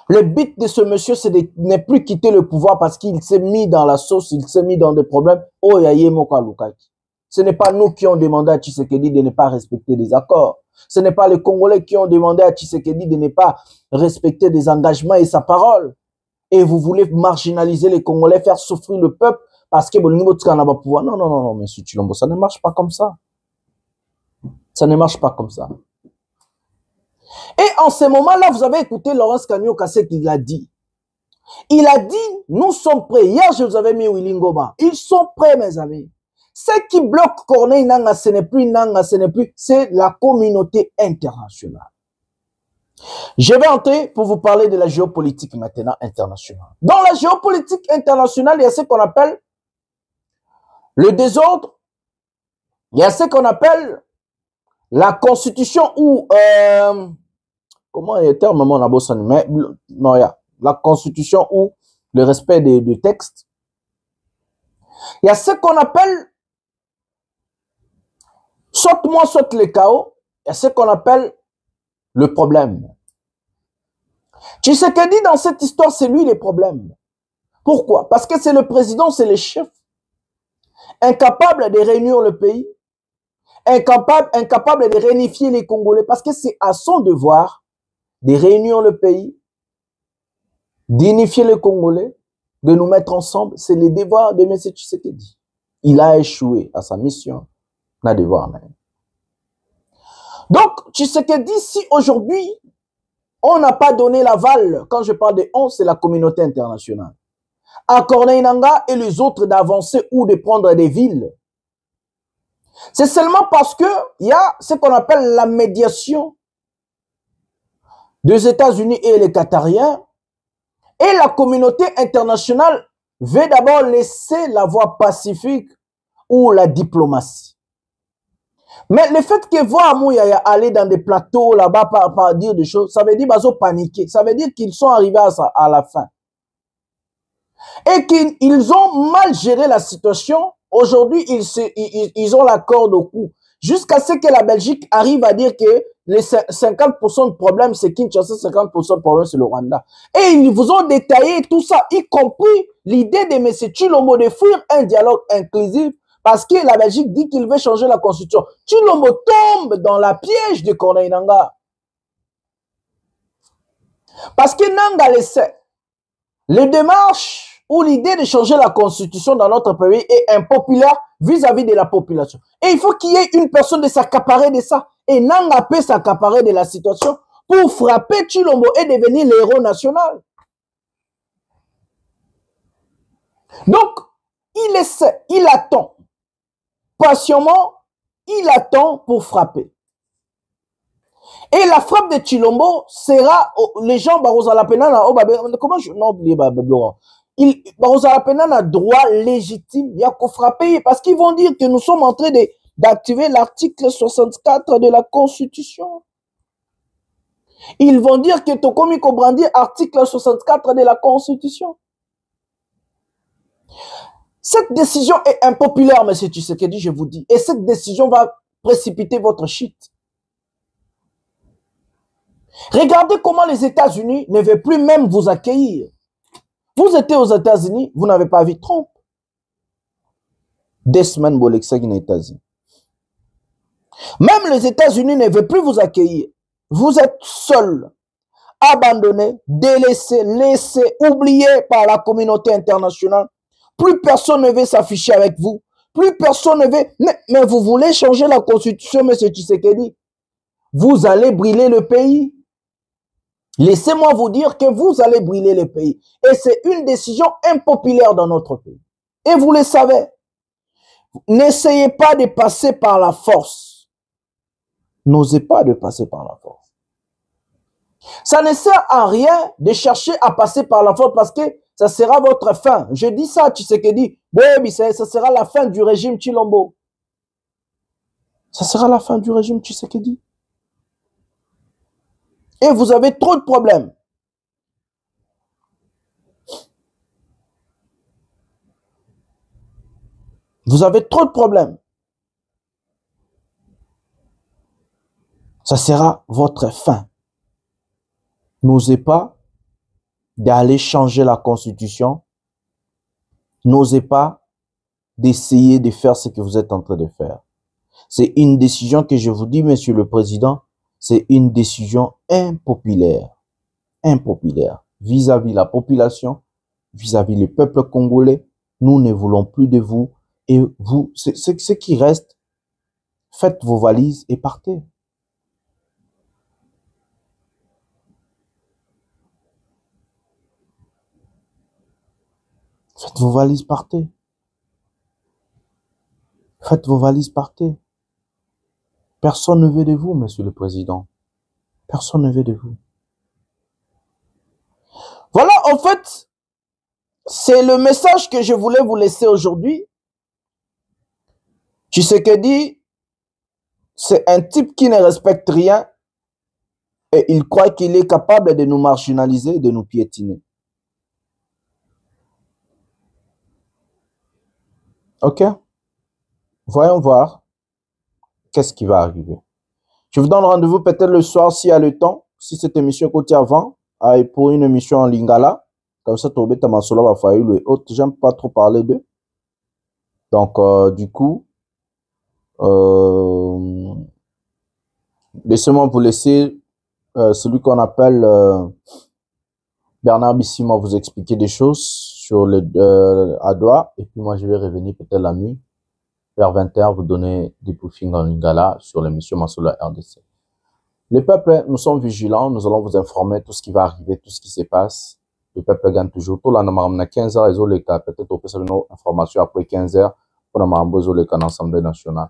Le but de ce monsieur, c'est de ne plus quitter le pouvoir parce qu'il s'est mis dans la sauce, il s'est mis dans des problèmes. Oh, yaye moka lukaki. Ce n'est pas nous qui ont demandé à Tshisekedi de ne pas respecter des accords. Ce n'est pas les Congolais qui ont demandé à Tshisekedi de ne pas respecter des engagements et sa parole. Et vous voulez marginaliser les Congolais, faire souffrir le peuple parce que non, monsieur Chilombo, ça ne marche pas comme ça. Ça ne marche pas comme ça. Et en ce moment-là, vous avez écouté Laurence Kanyuka, ce qu'il a dit. Il a dit, nous sommes prêts. Hier, je vous avais mis Willy Ngoma. Ils sont prêts, mes amis. Ce qui bloque Corneille Nanga, ce n'est plus, c'est la communauté internationale. Je vais entrer pour vous parler de la géopolitique maintenant internationale. Dans la géopolitique internationale, il y a ce qu'on appelle le désordre. Il y a ce qu'on appelle la constitution ou, comment est le terme, on a besoin, mais non, il y a la constitution ou le respect des textes. Il y a ce qu'on appelle soit moi, soit le chaos, il y a ce qu'on appelle le problème. Tshisekedi, dans cette histoire, c'est lui le problème. Pourquoi? Parce que c'est le président, c'est le chef. Incapable de réunir le pays. Incapable de réunifier les Congolais. Parce que c'est à son devoir de réunir le pays, d'unifier les Congolais, de nous mettre ensemble. C'est le devoir de M. Tshisekedi. Il a échoué à sa mission. On a devoir. Donc, Tshisekedi, si aujourd'hui, on n'a pas donné l'aval, quand je parle de on, c'est la communauté internationale, à Corneille Nangaa et les autres d'avancer ou de prendre des villes, c'est seulement parce qu'il y a ce qu'on appelle la médiation des États-Unis et les Qatariens, et la communauté internationale veut d'abord laisser la voie pacifique ou la diplomatie. Mais le fait que voir Mouyaya aller dans des plateaux là-bas par dire des choses, ça veut dire qu'ils ont paniqué. Ça veut dire qu'ils sont arrivés à la fin. Et qu'ils ont mal géré la situation. Aujourd'hui, ils ont la corde au cou. Jusqu'à ce que la Belgique arrive à dire que les 50% de problème, c'est Kinshasa, 50% de problème, c'est le Rwanda. Et ils vous ont détaillé tout ça, y compris l'idée de M. Tshilombo de fuir un dialogue inclusif parce que la Belgique dit qu'il veut changer la constitution. Tshilombo tombe dans la piège de Corneille Nangaa. Parce que Nangaa le sait. Les démarches ou l'idée de changer la constitution dans notre pays est impopulaire vis-à-vis de la population. Et il faut qu'il y ait une personne de s'accaparer de ça. Et Nangaa peut s'accaparer de la situation pour frapper Tshilombo et devenir le héros national. Donc, il essaie, il attend. Patiemment, il attend pour frapper. Et la frappe de Tshilombo sera, les gens, comment je n'ai oublié, un droit légitime, il y a qu'au frapper, parce qu'ils vont dire que nous sommes en train d'activer l'article 64 de la Constitution. Ils vont dire que Tokomi Kobrandi, article 64 de la Constitution. Cette décision est impopulaire, M. Tshisekedi, je vous dis. Et cette décision va précipiter votre chute. Regardez comment les États-Unis ne veulent plus même vous accueillir. Vous étiez aux États-Unis, vous n'avez pas vu Trump. Des semaines, aux États-Unis. Même les États-Unis ne veulent plus vous accueillir. Vous êtes seul, abandonné, délaissé, laissé, oublié par la communauté internationale. Plus personne ne veut s'afficher avec vous. Plus personne ne veut... Mais vous voulez changer la constitution, M. Tshisekedi. Vous allez brûler le pays. Laissez-moi vous dire que vous allez brûler le pays. Et c'est une décision impopulaire dans notre pays. Et vous le savez. N'essayez pas de passer par la force. N'osez pas de passer par la force. Ça ne sert à rien de chercher à passer par la force parce que ça sera votre fin. Je dis ça, Tshisekedi. Oui, ça sera la fin du régime Tshilombo. Ça sera la fin du régime Tshisekedi. Et vous avez trop de problèmes. Vous avez trop de problèmes. Ça sera votre fin. N'osez pas d'aller changer la constitution. N'osez pas d'essayer de faire ce que vous êtes en train de faire. C'est une décision que je vous dis, Monsieur le Président, c'est une décision impopulaire. Impopulaire. Vis-à-vis la population, vis-à-vis le peuple congolais. Nous ne voulons plus de vous. Et vous, ce qui reste, faites vos valises et partez. Faites vos valises, partez. Faites vos valises, partez. Personne ne veut de vous, Monsieur le Président. Personne ne veut de vous. Voilà, en fait, c'est le message que je voulais vous laisser aujourd'hui. Tshisekedi, c'est un type qui ne respecte rien et il croit qu'il est capable de nous marginaliser, de nous piétiner. Ok? Voyons voir qu'est-ce qui va arriver. Je vous donne rendez-vous peut-être le soir s'il y a le temps, si cette émission côté avant, pour une émission en lingala. Comme ça, Tobeta Masolo va faire le autre. J'aime pas trop parler d'eux. Donc, du coup, laissez-moi vous laisser celui qu'on appelle Bernard Bissima vous expliquer des choses sur le Adoua, et puis moi je vais revenir peut-être la nuit, vers 20h, vous donner des briefings en Lingala sur l'émission Massoula RDC. Les peuples, nous sommes vigilants, nous allons vous informer tout ce qui va arriver, tout ce qui se passe. Le peuple gagne toujours. Tout là, nous avons 15h, ils ont les cas, peut-être on peut savoir nos informations après 15h, pour nous avons les cas dans l'Assemblée nationale.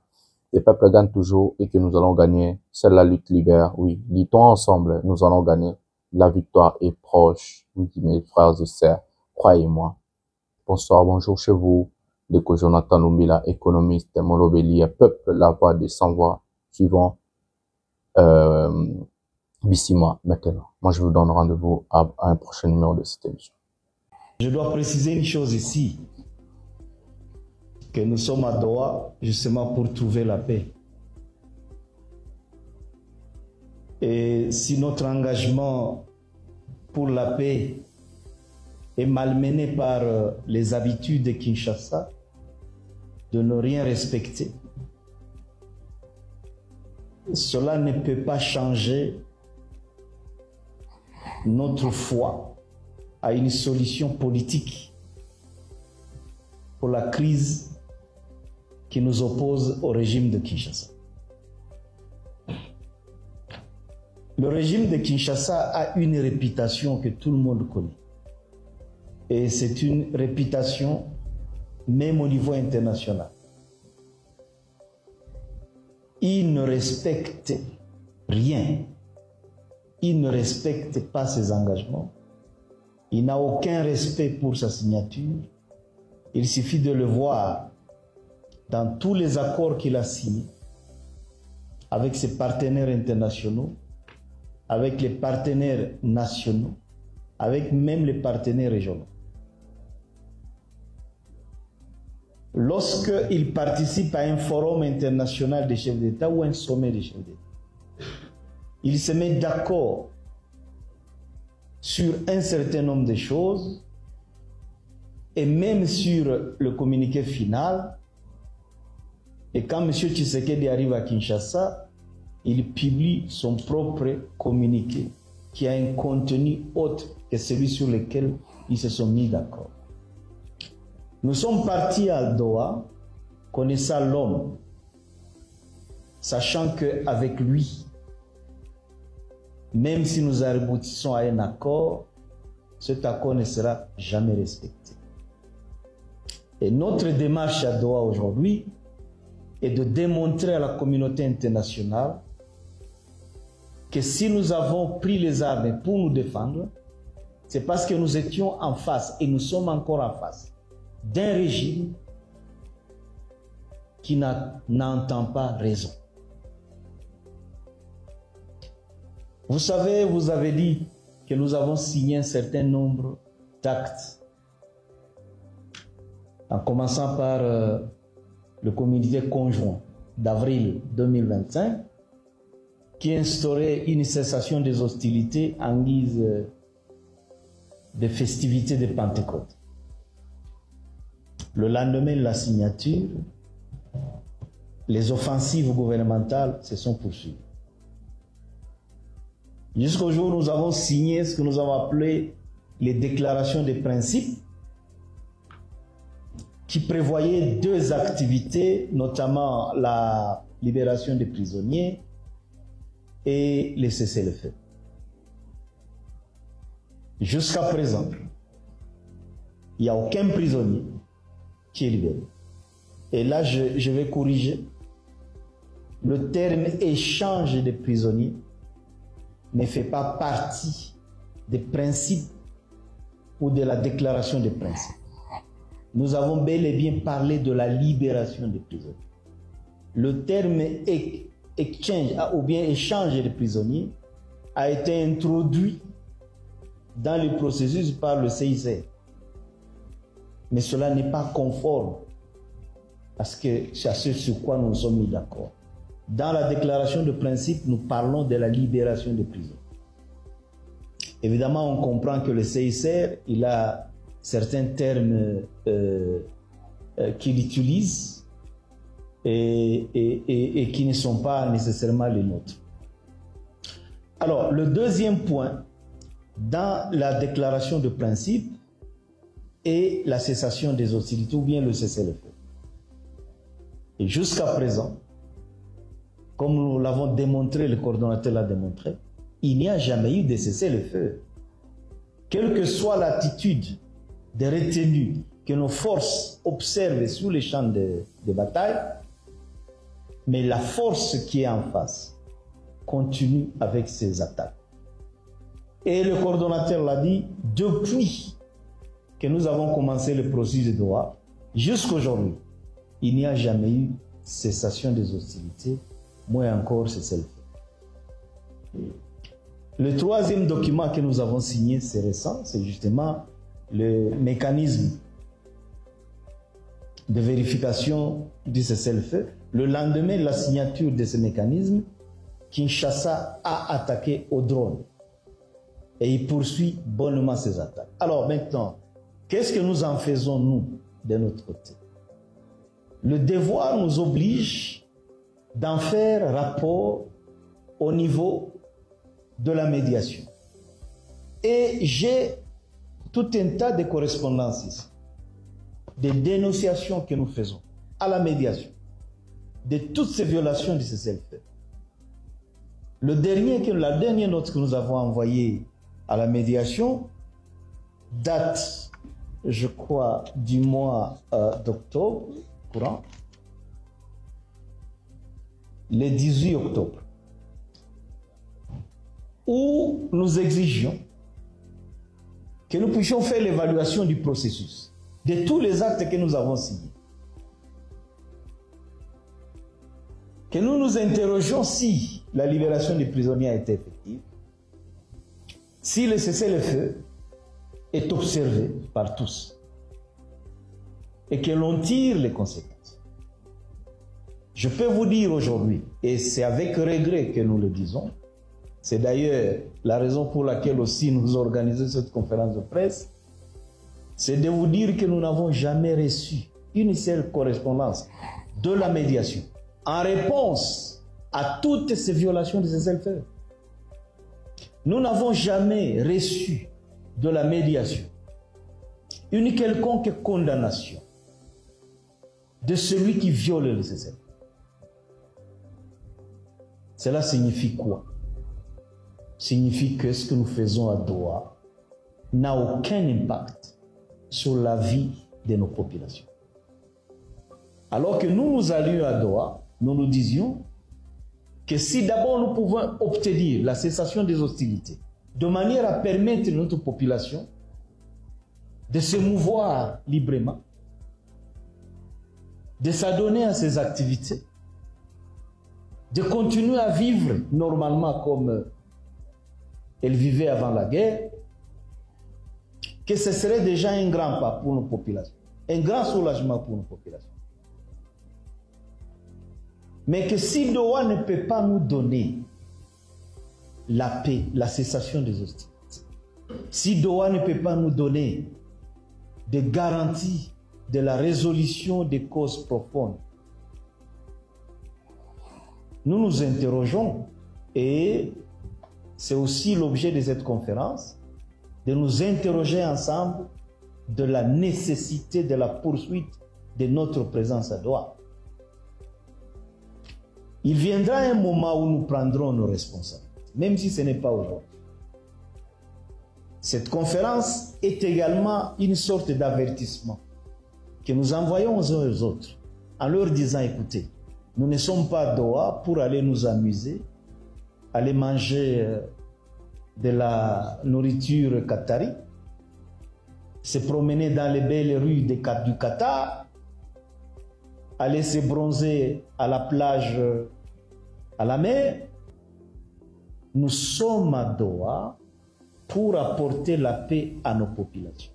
Le peuple gagne toujours et que nous allons gagner. C'est la lutte libère, oui. Luttons ensemble, nous allons gagner. La victoire est proche, mes frères et sœurs, croyez-moi. Bonsoir, bonjour chez vous. De que Jonathan Lumbila, économiste, Molobeli, peuple, la voix des sans-voix, suivant Bissima maintenant. Moi, je vous donne rendez-vous à un prochain numéro de cette émission. Je dois préciser une chose ici, que nous sommes à Doha justement pour trouver la paix. Et si notre engagement pour la paix est malmené par les habitudes de Kinshasa, de ne rien respecter, cela ne peut pas changer notre foi à une solution politique pour la crise qui nous oppose au régime de Kinshasa. Le régime de Kinshasa a une réputation que tout le monde connaît. Et c'est une réputation même au niveau international. Il ne respecte rien. Il ne respecte pas ses engagements. Il n'a aucun respect pour sa signature. Il suffit de le voir dans tous les accords qu'il a signés avec ses partenaires internationaux, avec les partenaires nationaux, avec même les partenaires régionaux. Lorsqu'il participe à un forum international des chefs d'État ou un sommet des chefs d'État, il se met d'accord sur un certain nombre de choses et même sur le communiqué final. Et quand M. Tshisekedi arrive à Kinshasa, il publie son propre communiqué qui a un contenu autre que celui sur lequel ils se sont mis d'accord. Nous sommes partis à Doha, connaissant l'homme, sachant qu'avec lui, même si nous aboutissons à un accord, cet accord ne sera jamais respecté. Et notre démarche à Doha aujourd'hui est de démontrer à la communauté internationale que si nous avons pris les armes pour nous défendre, c'est parce que nous étions en face, et nous sommes encore en face, d'un régime qui n'entend pas raison. Vous savez, vous avez dit que nous avons signé un certain nombre d'actes, en commençant par le communiqué conjoint d'avril 2025, qui instaurait une cessation des hostilités en guise de festivités de Pentecôte. Le lendemain de la signature, les offensives gouvernementales se sont poursuivies. Jusqu'au jour où nous avons signé ce que nous avons appelé les déclarations de principes, qui prévoyaient deux activités, notamment la libération des prisonniers et les cessez-le-feu. Jusqu'à présent, il n'y a aucun prisonnier qui est libéré. Et là, je vais corriger. Le terme échange de prisonniers ne fait pas partie des principes ou de la déclaration des principes. Nous avons bel et bien parlé de la libération des prisonniers. Le terme exchange ou bien échange de prisonniers a été introduit dans le processus par le CICR. Mais cela n'est pas conforme parce que c'est ce sur quoi nous nous sommes mis d'accord. Dans la déclaration de principe, nous parlons de la libération des prisonniers. Évidemment, on comprend que le CICR, il a certains termes qu'il utilise et qui ne sont pas nécessairement les nôtres. Alors, le deuxième point dans la déclaration de principe et la cessation des hostilités ou bien le cessez-le-feu. Et jusqu'à présent, comme nous l'avons démontré, le coordonnateur l'a démontré, il n'y a jamais eu de cessez-le-feu. Quelle que soit l'attitude des retenus que nos forces observent sous les champs de bataille, mais la force qui est en face continue avec ses attaques. Et le coordonnateur l'a dit, depuis que nous avons commencé le processus de Doha, jusqu'à aujourd'hui, il n'y a jamais eu cessation des hostilités, moins encore cessez-le-feu. Le troisième document que nous avons signé, c'est récent, c'est justement le mécanisme de vérification du cessez-le-feu. Le lendemain de la signature de ce mécanisme, Kinshasa a attaqué au drone et il poursuit bonnement ses attaques. Alors maintenant, qu'est-ce que nous en faisons nous de notre côté? Le devoir nous oblige d'en faire rapport au niveau de la médiation. Et j'ai tout un tas de correspondances ici, des dénonciations que nous faisons à la médiation, de toutes ces violations du cessez-le-feu. La dernière note que nous avons envoyée à la médiation date, je crois, du mois d'octobre courant, le 18 octobre, où nous exigeons que nous puissions faire l'évaluation du processus, de tous les actes que nous avons signés. Que nous nous interrogions si la libération des prisonniers a été effective, si le cessez-le-feu est observé par tous, et que l'on tire les conséquences. Je peux vous dire aujourd'hui, et c'est avec regret que nous le disons, c'est d'ailleurs la raison pour laquelle aussi nous organisons cette conférence de presse, c'est de vous dire que nous n'avons jamais reçu une seule correspondance de la médiation en réponse à toutes ces violations de cessez-le-feu. Nous n'avons jamais reçu de la médiation une quelconque condamnation de celui qui viole le cessez-le-feu. Cela signifie quoi? Signifie que ce que nous faisons à Doha n'a aucun impact sur la vie de nos populations. Alors que nous allions à Doha, nous nous disions que si d'abord nous pouvons obtenir la cessation des hostilités, de manière à permettre à notre population de se mouvoir librement, de s'adonner à ses activités, de continuer à vivre normalement comme elle vivait avant la guerre, que ce serait déjà un grand pas pour nos populations, un grand soulagement pour nos populations. Mais que si Doha ne peut pas nous donner la paix, la cessation des hostilités, si Doha ne peut pas nous donner des garanties de la résolution des causes profondes, nous nous interrogeons, et c'est aussi l'objet de cette conférence, de nous interroger ensemble de la nécessité de la poursuite de notre présence à Doha. Il viendra un moment où nous prendrons nos responsabilités, même si ce n'est pas aujourd'hui. Cette conférence est également une sorte d'avertissement que nous envoyons aux uns aux autres en leur disant, écoutez, nous ne sommes pas à Doha pour aller nous amuser, aller manger de la nourriture qatari, se promener dans les belles rues du Qatar, aller se bronzer à la plage, à la mer. Nous sommes à Doha pour apporter la paix à nos populations.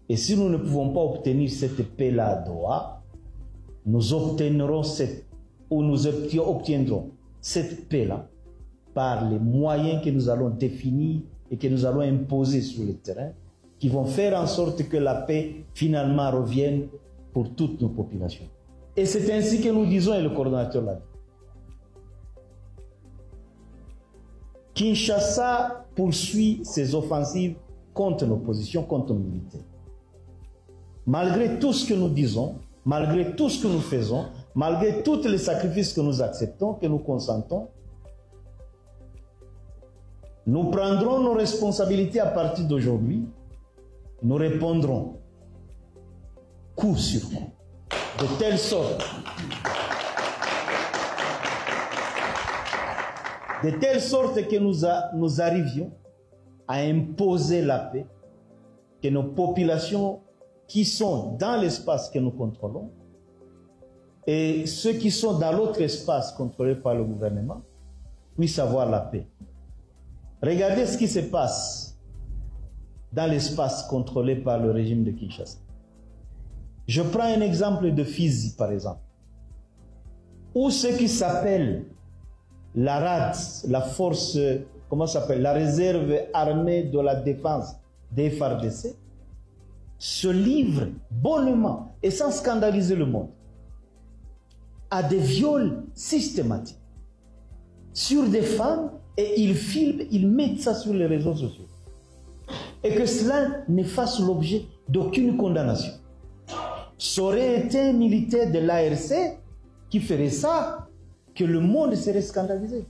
Et si nous ne pouvons pas obtenir cette paix-là à Doha, nous obtiendrons cette paix-là par les moyens que nous allons définir et que nous allons imposer sur le terrain, qui vont faire en sorte que la paix finalement revienne pour toutes nos populations. Et c'est ainsi que nous disons, et le coordonnateur l'a dit, Kinshasa poursuit ses offensives contre nos positions, contre nos militaires. Malgré tout ce que nous disons, malgré tout ce que nous faisons, malgré tous les sacrifices que nous acceptons, que nous consentons, nous prendrons nos responsabilités à partir d'aujourd'hui. Nous répondrons coup sur coup, de telle sorte que nous arrivions à imposer la paix, que nos populations qui sont dans l'espace que nous contrôlons et ceux qui sont dans l'autre espace contrôlé par le gouvernement puissent avoir la paix. Regardez ce qui se passe dans l'espace contrôlé par le régime de Kinshasa. Je prends un exemple de Fizi, par exemple, où ce qui s'appelle la RAD, la force, comment ça s'appelle, la réserve armée de la défense des FARDC, se livre bonnement et sans scandaliser le monde à des viols systématiques sur des femmes, et ils filment, ils mettent ça sur les réseaux sociaux. Et que cela ne fasse l'objet d'aucune condamnation. Ça aurait été un militaire de l'ARC qui ferait ça, que le monde serait scandalisé.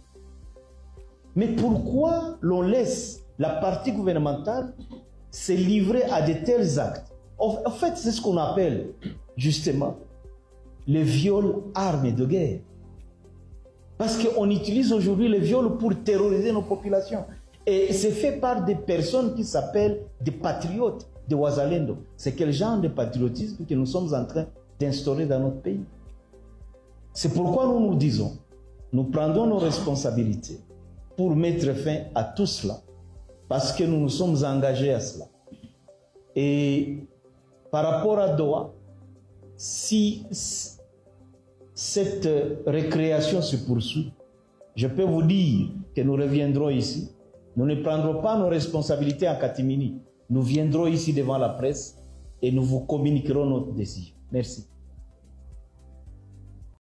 Mais pourquoi l'on laisse la partie gouvernementale se livrer à de tels actes? En fait, c'est ce qu'on appelle justement les viols armes de guerre. Parce qu'on utilise aujourd'hui les viols pour terroriser nos populations. Et c'est fait par des personnes qui s'appellent des patriotes, des Wazalendo. C'est quel genre de patriotisme que nous sommes en train d'instaurer dans notre pays? C'est pourquoi nous nous disons, nous prendrons nos responsabilités pour mettre fin à tout cela. Parce que nous nous sommes engagés à cela. Et par rapport à Doha, si cette récréation se poursuit, je peux vous dire que nous reviendrons ici. Nous ne prendrons pas nos responsabilités en catimini. Nous viendrons ici devant la presse et nous vous communiquerons notre décision. Merci.